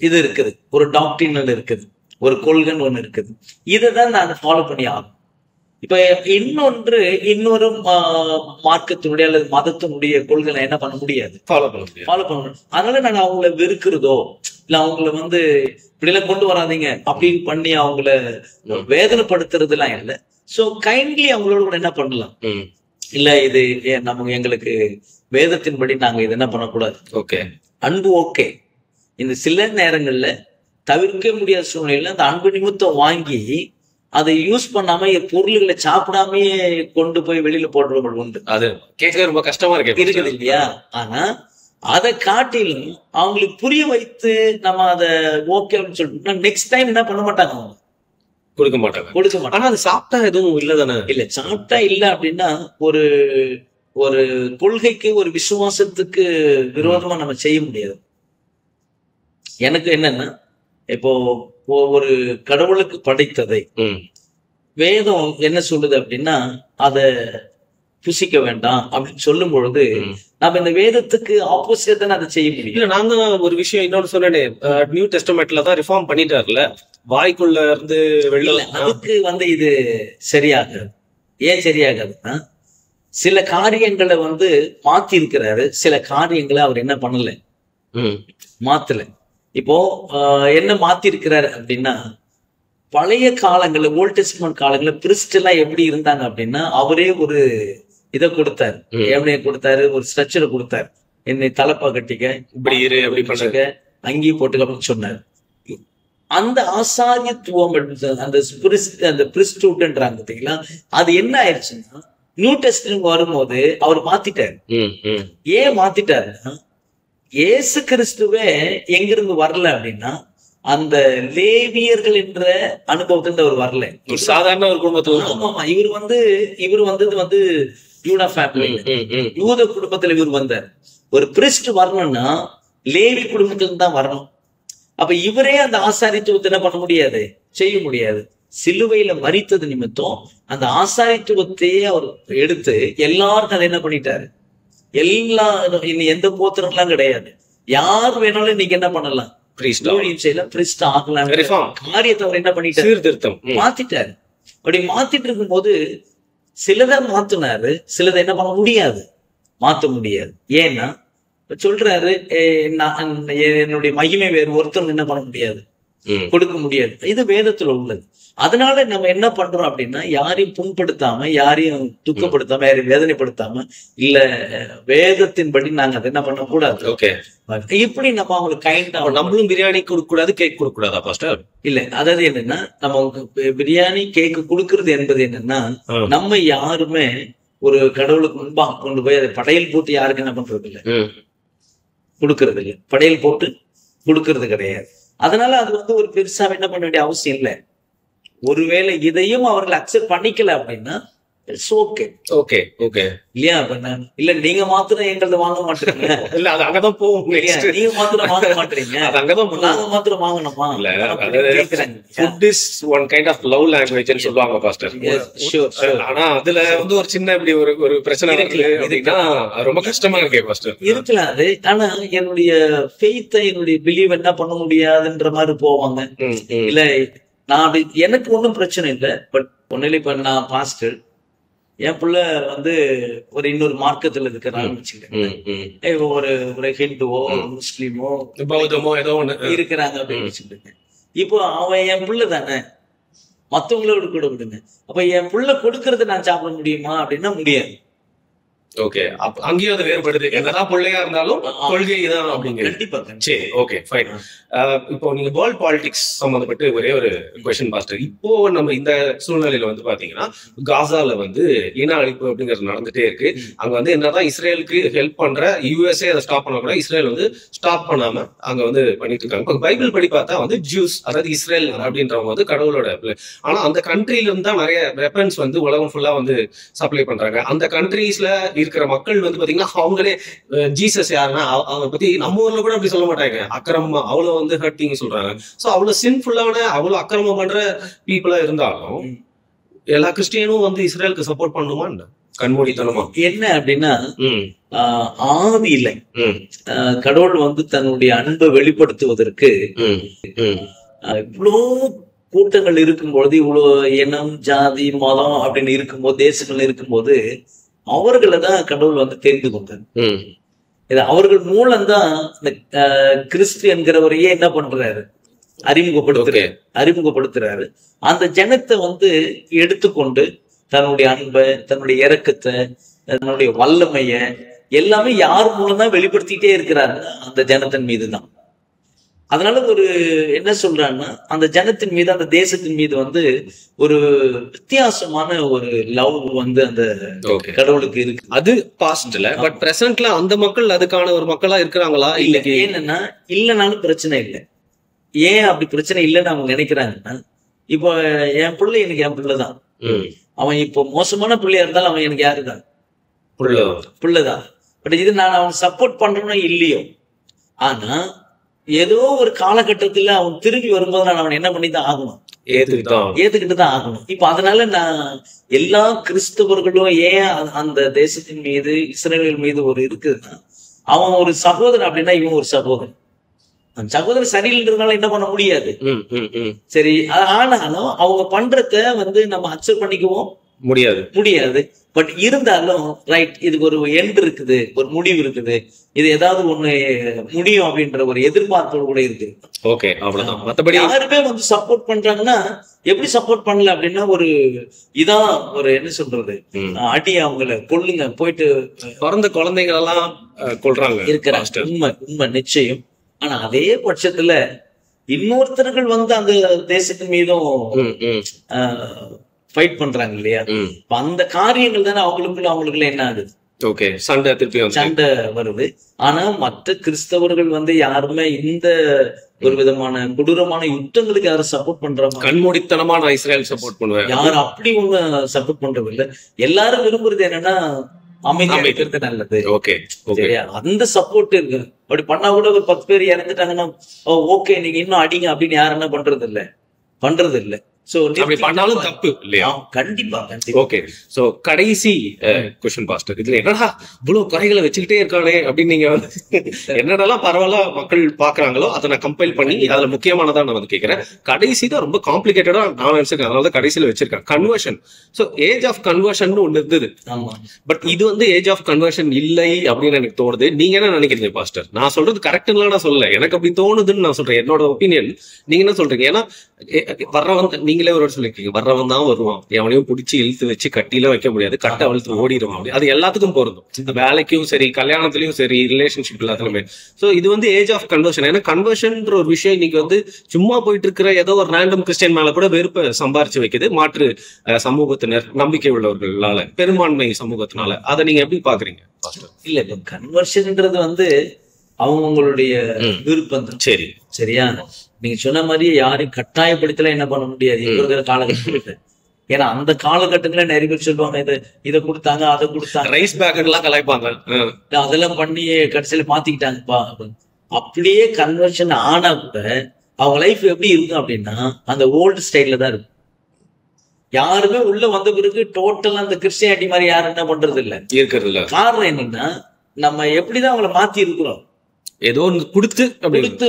இது இருக்குது, ஒரு டாக்டரினல் இருக்குது, ஒரு கொள்கைன்னு ஒண்ணு இருக்குது. இதைதான் நான் ஃபாலோ பண்ணி ஆகும். இப்ப இன்னொரு மார்க்கத்தினுடைய அல்லது மதத்தினுடைய கொள்கை என்ன பண்ண முடியாது, ஃபாலோ பண்ண. அதனால நான் அவங்கள வெறுக்கிறதோ இல்ல அவங்கள வந்து இப்படி எல்லாம் கொண்டு வராதீங்க அப்படின்னு பண்ணி அவங்கள வேதனைப்படுத்துறது எல்லாம் இல்லை. சோ கைண்ட்லி அவங்களோட கூட என்ன பண்ணலாம், இல்ல இது எங்களுக்கு வேதத்தின்படி நாங்க இது என்ன பண்ணக்கூடாது, ஓகே அன்பு ஓகே. இந்த சில நேரங்கள்ல தவிர்க்க முடியாத சூழ்நிலையில அந்த அன்பு நிமித்தம் வாங்கி அதை யூஸ் பண்ணாம பொருள்களை சாப்பிடாமே கொண்டு போய் வெளியில போடுறவங்க உண்டு. அது கேட்க ரொம்ப கஷ்டமா இருக்குது இல்லையா? ஆனா அதை காட்டிலும் அவங்களுக்கு புரிய வைத்து நம்ம அதை ஓகே அப்படின்னு சொல்லிட்டு நெக்ஸ்ட் டைம் என்ன பண்ண மாட்டாங்க, அவங்க கொடுக்க மாட்டாங்க. ஆனா அது சாப்பிட்டா எதுவும் இல்லதானே? இல்ல, சாப்பிட்டா இல்ல அப்படின்னா ஒரு ஒரு கொள்கைக்கு ஒரு விசுவாசத்துக்கு விரோதமா நம்ம செய்ய முடியாது. எனக்கு என்னன்னா, இப்போ ஒரு கடவுளுக்கு படைத்ததை வேதம் என்ன சொல்லுது அப்படின்னா, அதை புசிக்க வேண்டாம் அப்படின்னு சொல்லும் பொழுது நம்ம இந்த வேதத்துக்கு ஆப்போசிட் தானே அதை செய்ய முடியும். இல்ல, நான் தான் ஒரு விஷயம் இன்னொன்னு சொன்னேனே, நியூ டெஸ்டமெண்ட்ல தான் ரிஃபார்ம் பண்ணிட்டாருல, வாய்க்குள்ள இருந்து வெளில. அதுக்கு வந்து இது சரியாகாது. ஏன் சரியாகாதுன்னா, சில காரியங்களை வந்து மாத்தி இருக்கிறாரு, சில காரியங்களை அவர் என்ன பண்ணல, மாத்தல. இப்போ என்ன மாத்தி இருக்கிறாரு அப்படின்னா, பழைய காலங்கள்ல ஓல்ட் டெஸ்டமென்ட் காலங்கள்ல பிரிஸ்ட் எல்லாம் எப்படி இருந்தாங்க அப்படின்னா, அவரே ஒரு இதை கொடுத்தாரு, எப்படி கொடுத்தாரு, ஒரு ஸ்ட்ரக்சரை கொடுத்தாரு. என்னை தலைப்பா கட்டிக்க, இப்படி இரு, அப்படி பண்ணுங்க, அங்கேயே போட்டுக்க அப்படின்னு சொன்னாரு. அந்த ஆசாரியத்துவம் அந்த பிரிஸ்ட்ன்றாங்க பார்த்தீங்களா, அது என்ன ஆயிடுச்சுன்னா நியூ டெஸ்டமென்ட் வரும்போது அவர் மாத்திட்டாரு. ஏன் மாத்திட்டாருன்னா, இயேசு கிறிஸ்துவே எங்கிருந்து வரல அப்படின்னா, அந்த லேவியர்கள் என்ற அனுபவத்துல அவர் வரல, ஒரு சாதாரண ஒரு குடும்பத்துல. ஆமா, இவர் வந்தது யூதா ஃபேமிலி, யூத குடும்பத்துல இவர் வந்தார். ஒரு பிரிஸ்ட் வரணும்னா லேவி குடும்பத்துல தான் வரணும். அப்ப இவரே அந்த ஆசாரித்துவத்தை என்ன பண்ண முடியாது, செய்ய முடியாது. சிலுவையில மரித்தது நிமித்தம் அந்த ஆசாரித்துவத்தையே அவர் எடுத்து எல்லாருக்கும் அதை என்ன பண்ணிட்டாரு, இனி எந்த கோத்திரம் எல்லாம் கிடையாது, யார் வேணாலும் இன்னைக்கு என்ன பண்ணலாம், காரியத்தை அவர் என்ன பண்ணிட்டாரு, மாத்திட்டாரு. அப்படி மாத்திட்டு இருக்கும் போது சிலதை மாத்தினாரு, சிலதை என்ன பண்ண முடியாது, மாத்த முடியாது. ஏன்னா சொல்றாரு, என்னுடைய மகிமை வேறு ஒருத்தர் என்ன பண்ண முடியாது, கொடுக்க முடியாது. இது வேதத்துல உள்ளது. அதனால நம்ம என்ன பண்றோம் அப்படின்னா, யாரையும் புண்படுத்தாம, யாரையும் துக்கப்படுத்தாம, யாரையும் வேதனைப்படுத்தாம, இல்ல வேதத்தின்படி நாங்க அதை என்ன பண்ண கூடாது. ஓகே, இப்படி நம்ம அவங்களுக்கு கைண்டா. நம்மளும் பிரியாணி கொடுக்க கூடாது, கேக் கொடுக்க கூடாதா பாஸ்டர்? இல்ல, அதாவது என்னன்னா, நம்ம பிரியாணி கேக்கு கொடுக்கறது என்பது என்னன்னா, நம்ம யாருமே ஒரு கடவுளுக்கு முன்பாக கொண்டு போய் அதை படையல் போட்டு யாருக்கு என்ன பண்றது இல்லை, கொடுக்கறது இல்லை. படையல் போட்டு கொடுக்கறது கிடையாது. அதனால அது வந்து ஒரு பெருசா என்ன பண்ண வேண்டிய அவசியம் இல்லை. ஒருவேளை இதையும் அவர்கள் அக்செப்ட் பண்ணிக்கல அப்படின்னா இட்ஸ் ஓகே. ஓகே ஓகே இல்லையா? இல்ல நீங்க மாத்திரம் எங்களது வாங்க மாட்டீங்க, இல்ல அது அங்கதான் போகும். நீங்க மாத்திரம் வாங்க மாட்டீங்க, நாங்க மாத்திரம் வாங்கணுமா? Food is one kind of love லாங்குவேஜ்னு சொல்லுவாங்க பாஸ்டர். ஆனா அதுல வந்து ஒரு சின்ன இப்படி ஒரு பிரச்சனை இருக்கு அப்படின்னா ரொம்ப கஷ்டமா இருக்கே பாஸ்டர். இருக்கலாம் அது. ஆனா என்னுடைய ஃபெய்த்தை, என்னுடைய பிலீவ் என்ன பண்ண முடியாதுன்ற மாதிரி போவாங்க. இல்ல நான் அப்படி, எனக்கு ஒன்றும் பிரச்சனை இல்லை. பட் ஒன்னில இப்ப நான் பாஸ்டர், என் பிள்ளை வந்து ஒரு இன்னொரு மார்க்கத்துல இருக்கிறான்னு வச்சுக்கிட்டேன். ஒரு ஹிந்துவோ முஸ்லீமோ பௌத்தமோ ஏதோ ஒண்ணு இருக்கிறாங்க அப்படின்னு வச்சுக்கிட்டேன். இப்போ அவன் என் பிள்ளை தானே, மத்தவங்களோட கூட விடுங்க. அப்ப என் பிள்ளை கொடுக்கறத நான் சாப்பிட முடியுமா அப்படின்னா முடியாது. ஓகே, அங்கேயும் அது வேறுபடுது. என்னதான் பிள்ளையா இருந்தாலும் கொள்கை தான் அப்படிங்கிறது. கண்டிப்பா. சரி, ஓகே ஃபைன். இப்போ நீங்க வேர்ல்ட் பாலிடிக்ஸ் சம்பந்தப்பட்டு ஒரே ஒரு கொஸ்டின் பாஸ்டர். இப்போ நம்ம இந்த சூழ்நிலையில வந்து பாத்தீங்கன்னா காசால வந்து இன அழிப்பு அப்படிங்கிறது நடந்துட்டே இருக்கு. அங்க வந்து என்னதான் இஸ்ரேலுக்கு ஹெல்ப் பண்ற யூஎஸ்ஏ அதை ஸ்டாப் பண்ண கூட இஸ்ரேல் வந்து ஸ்டாப் பண்ணாம அங்க வந்து பண்ணிட்டு இருக்காங்க. இப்போ பைபிள் படி பார்த்தா வந்து ஜூஸ், அதாவது இஸ்ரேல் அப்படின்றவங்க வந்து கடவுளோட, ஆனா அந்த கண்ட்ரில இருந்து தான் நிறைய வெப்பன்ஸ் வந்து உலகம் ஃபுல்லா வந்து சப்ளை பண்றாங்க. அந்த கண்ட்ரீஸ்ல இருக்கிற மக்கள் வந்து பாத்தீங்கன்னா அவங்களே ஜீசஸ் யாருன்னா அவங்க பத்தி நம்ம ஊர்ல கூட அப்படி சொல்ல மாட்டாங்க. அக்கிரமமா அவ்வளவு வந்து ஹர்ட்டிங் சொல்றாங்க. சோ அவ்வளவு சின்ஃபுல்லான, அவ்வளவு அக்கிரமம் பண்ற பீப்புளா இருந்தாலும் எல்லா கிறிஸ்டியனும் வந்து இஸ்ரேலுக்கு சப்போர்ட் பண்ணுமா? கண்மூடித்தனமா என்ன அப்படின்னா, ஆதி இல்லை. கடவுள் வந்து தன்னுடைய அன்பை வெளிப்படுத்துவதற்கு இவ்வளோ கூட்டங்கள் இருக்கும்பொழுது, இவ்வளவு இனம், ஜாதி, மதம் அப்படின்னு இருக்கும்போது, தேசங்கள் இருக்கும்போது அவர்களை தான் கடவுள் வந்து தெரிந்து கொண்டார். அவர்கள் மூலம்தான் இந்த கிறிஸ்து என்கிறவரையே என்ன பண்றாரு, அறிமுகப்படுத்துறாரு. அந்த ஜனத்தை வந்து எடுத்துக்கொண்டு தன்னுடைய அன்பை, தன்னுடைய இரக்கத்தை, தன்னுடைய வல்லமைய எல்லாமே யார் மூலம் தான் வெளிப்படுத்திட்டே இருக்கிறாரு, அந்த ஜனத்தின் மீது தான். அதனால ஒரு என்ன சொல்றான்னா, அந்த ஜனத்தின் மீது, அந்த தேசத்தின் மீது வந்து ஒரு வித்தியாசமான ஒரு லவ் வந்து அந்த கடவுளுக்கு இருக்கு. அது பாஸ்ட்ல. பட் பிரசன்ட்ல அந்த மக்கள் அதுக்கான ஒரு மக்களா இருக்கிறாங்களா? இல்ல. என்னன்னா, இல்லைனாலும் பிரச்சனை இல்லை. ஏன் அப்படி பிரச்சனை இல்லைன்னு அவங்க நினைக்கிறாங்கன்னா, இப்போ என் பிள்ளை எனக்கு என் பிள்ளைதான். அவன் இப்போ மோசமான பிள்ளையா இருந்தாலும் அவன் எனக்கு யாருதான், பிள்ளைதான். பட் இது நான் அவன் சப்போர்ட் பண்றேனோ இல்லையோ, ஆனா ஏதோ ஒரு காலகட்டத்துல அவன் திரும்பி வரும்போது நான் அவன் என்ன பண்ணிதான் ஆகணும், ஏத்துக்கிட்டு தான் ஆகணும். இப்ப அதனால நான் எல்லா கிறிஸ்தவர்களும் ஏன் அந்த தேசத்தின் மீது, இஸ்ரேல் மீது ஒரு இருக்குதுன்னா, அவன் ஒரு சகோதரன் அப்படின்னா இவன் ஒரு சகோதரன். அந்த சகோதரன் சரியில்லைன்றதுனால என்ன பண்ண முடியாது. சரி, ஆனாலும் அவங்க பண்றத வந்து நம்ம அக்செப்ட் பண்ணிக்கவும் முடியாது. பட் இருந்தாலும் ரைட், இதுக்கு ஒரு எண்ட் இருக்குது, ஒரு முடிவு இருக்குது, இது ஏதாவது ஒண்ணு முடியும் அப்படின்ற ஒரு எதிர்பார்ப்பு கூட இருக்கு. ஓகே, அவ்வளவுதான். மத்தபடி யாருமே வந்து சப்போர்ட் பண்றாங்கன்னா, எப்படி சப்போர்ட் பண்ணல அப்படின்னா, ஒரு இதான் ஒரு என்ன சொல்றது, அடி அவங்கள கொல்லுங்க, போயிட்டு பிறந்த குழந்தைகள் எல்லாம் கொல்றாங்க இருக்கிறாங்க. உண்மை நிச்சயம். ஆனா அதே பட்சத்துல இன்னொருத்தர்கள் வந்து அந்த தேசத்தின் மீதும் ஃபைட் பண்றாங்க இல்லையா? அந்த காரியங்கள் தானே அவங்களுக்குள்ள என்ன ஆகுது, சண்டை வருது. ஆனா மற்ற கிறிஸ்தவர்கள் வந்து யாருமே இந்த ஒரு விதமான கொடூரமான யுத்தங்களுக்கு யாரும் சப்போர்ட் பண்றாங்க, கண்மூடித்தனமா நான் இஸ்ரேல் சப்போர்ட் பண்ணுவேன், யாரும் அப்படி ஒண்ணு சப்போர்ட் பண்றது இல்ல. எல்லாரும் விரும்புறது என்னன்னா அமைதியா இருக்கிறது நல்லது. அந்த சப்போர்ட் இருக்கு. அப்படி பண்ணா கூட ஒரு 10 பேர் இறந்துட்டாங்கன்னா ஓகே நீங்க இன்னும் அடிங்க அப்படின்னு யாரும் என்ன பண்றது இல்ல. சோ அப்படி பண்ணாலும் தப்பு இல்லையா? கண்டிப்பா. ஓகே, சோ கடைசி क्वेश्चन பாஸ்டர், இதுல என்னடா இவ்வளவு குறைகளை வச்சுக்கிட்டே இருக்கானே அப்படின்னு நீங்க வந்து என்னடெல்லாம் பரவாயில்ல மக்கள் பாக்குறாங்களோ அதை நான் கம்பைல் பண்ணி அதுல முக்கியமானதா நான் வந்து கேட்கிறேன். கடைசி தான் ரொம்ப காம்ப்ளிகேட்டடா நான் நினைச்சிருக்கேன், அதனால கடைசியில வச்சிருக்கேன். Conversion. So age of conversion ஒண்ணு இருந்தது, பட் இது வந்து ஏஜ் ஆஃப் கன்வர்ஷன் இல்லை அப்படின்னு எனக்கு தோணுது. நீங்க என்ன நினைக்கிறீங்க பாஸ்டர்? நான் சொல்றது கரெக்ட்லாம் நான் சொல்லல, எனக்கு அப்படி தோணுதுன்னு நான் சொல்றேன், என்னோட ஒப்பீனியன். நீங்க என்ன சொல்றீங்க? ஏன்னா வர்றவன், நீங்களே ஒரு சொல்லிருக்கீங்க, வர்றவன் தான் வருவான், எவனையும் பிடிச்சி இழுத்து வச்சு கட்டில வைக்க முடியாது, கட்டை அழுத்து ஓடிடுவான். அது எல்லாத்துக்கும் பொருந்தும், இந்த வேலைக்கும் சரி, கல்யாணத்துலயும் சரி, ரிலேஷன்ஷிப் எல்லாத்துலயுமே. சோ இது வந்து ஏஜ் ஆஃப் கன்வர்ஷன். ஏன்னா கன்வர்ஷன்ன்ற ஒரு விஷயம் இன்னைக்கு வந்து சும்மா போயிட்டு இருக்கிற ஏதோ ஒரு ரேண்டம் கிறிஸ்டியன் மேல கூட வெறுப்பை சம்பாரிச்சு வைக்குது மாற்று சமூகத்தினர், நம்பிக்கை உள்ளவர்களால, பெரும்பான்மை சமூகத்தினால. அதை நீங்க எப்படி பாக்குறீங்க? இல்ல, இப்ப கன்வர்ஷன்ன்றது வந்து அவங்களுடைய விருப்பம் தான். சரி, சரியா? நீங்க சொன்ன மாதிரி யாரையும் கட்டாயப்படுத்தல என்ன பண்ண முடியாது இப்ப இருக்கிற காலகட்டத்துல. ஏன்னா அந்த காலகட்டத்துல நிறைய பேர் சொல்லுவாங்க, இதை கொடுத்தாங்க, அதை கொடுத்தாங்க, ரைஸ் பேக்கெட் எல்லாம் கலாய்ப்பாங்க, அதெல்லாம் பண்ணி கடைசியில மாத்திக்கிட்டாங்கப்பா. அப்படியே கன்வர்ஷன் ஆனா கூட அவங்க லைஃப் எப்படி இருக்கும் அப்படின்னா அந்த ஓல்டு ஸ்டைல்ல தான் இருக்கும். யாருமே உள்ள வந்த பிறகு டோட்டலா அந்த கிறிஸ்டியானிட்டி மாதிரி யாரும் என்ன பண்றது இல்ல, இருக்கிறது இல்ல. காரணம் என்னன்னா நம்ம எப்படிதான் அவங்களை மாத்தி இருக்கிறோம், ஏதோ ஒன்று கொடுத்து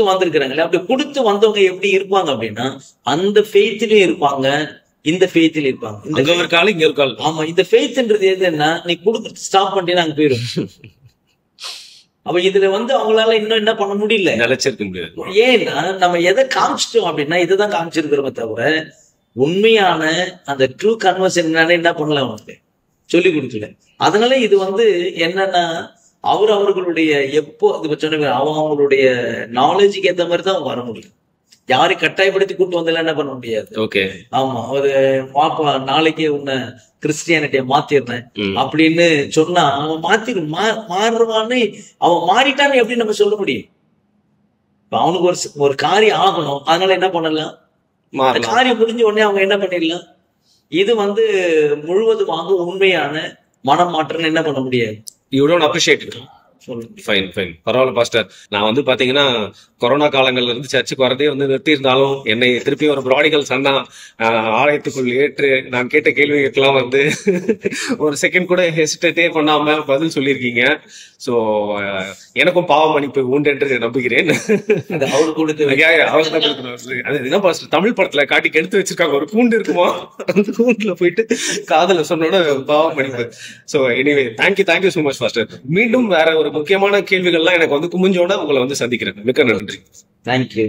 வந்திருக்கிறாங்களே. அப்படி கொடுத்து வந்தவங்க எப்படி இருப்பாங்க அப்படின்னா அந்த ஃபெய்த்லயும் இருப்பாங்க, இந்த ஃபெய்த்லயும் இருப்பாங்க. இங்க ஒரு கால், இங்க ஒரு கால். ஆமா, இந்த ஃபெய்த்ன்றது எதுன்னா நீ கொடுத்து ஸ்டாப் பண்ணிட்டீங்கன்னா அங்க போயிடும். அப்ப இதுல வந்து அவங்களால இன்னும் என்ன பண்ண முடியல, நிலைச்சிருக்க முடியாது. ஏன்னா நம்ம எதை காமிச்சிட்டோம் அப்படின்னா இதுதான் காமிச்சிருக்கிறோமே தவிர உண்மையான அந்த ட்ரூ கன்வர்ஷன் என்ன பண்ணல, அவனுக்கு சொல்லி கொடுக்கல. அதனால இது வந்து என்னன்னா அவர்களுடைய எப்போ சொன்ன அவங்களுடைய நாலேஜுக்கு ஏற்ற மாதிரி தான் வர முடியும். யாரையும் கட்டாயப்படுத்தி கூட்டு வந்தாலும் என்ன பண்ண முடியாது. ஓகே, ஆமா, ஒரு பாப்பா நாளைக்கு உன்னை கிறிஸ்டியானிட்டியை மாத்திடுறேன் அப்படின்னு சொன்னா அவன் மாறுவான்னு, அவன் மாறிட்டான்னு எப்படி நம்ம சொல்ல முடியும்? அவனுக்கு ஒரு காரியம் ஆகணும், அதனால என்ன பண்ணலாம், காரியம் முடிஞ்ச உடனே அவங்க என்ன பண்ணிடலாம். இது வந்து முழுவதுமாக உண்மையான மனம் மாற்றம் என்ன பண்ண முடியாது. You don't appreciate it. Fine fine, பரவாயில்ல பாஸ்டர். நான் வந்து பாத்தீங்கன்னா கொரோனா காலங்கள்ல இருந்து சர்ச்சுக்கு வரதே வந்து நிறுத்தி இருந்தாலும் என்னை திருப்பி ஒரு ப்ராடிகல் சன்னா ஆலயத்துக்குள் ஏற்று நான் கேட்ட கேள்விகளுக்கெல்லாம் வந்து ஒரு செகண்ட் கூட ஹெசிடேட்டே பண்ணாம பதில் சொல்லியிருக்கீங்க. ஸோ எனக்கும் பாவ மன்னிப்பு உண்டு என்று நம்புகிறேன். அது பாஸ்டர் தமிழ் படத்துல காட்டி கெடுத்து வச்சிருக்காங்க, ஒரு கூண்டு இருக்குமா, அந்த கூண்டுல போயிட்டு காதல சொன்னோட பாவ மன்னிப்பு. So anyway thank you so much pastor. மீண்டும் வேற ஒரு முக்கியமான கேள்விகள்லாம் எனக்கு வந்து குமிஞ்சோட உங்களை வந்து சந்திக்கிறேன். மிக்க நன்றி. தேங்க்யூ.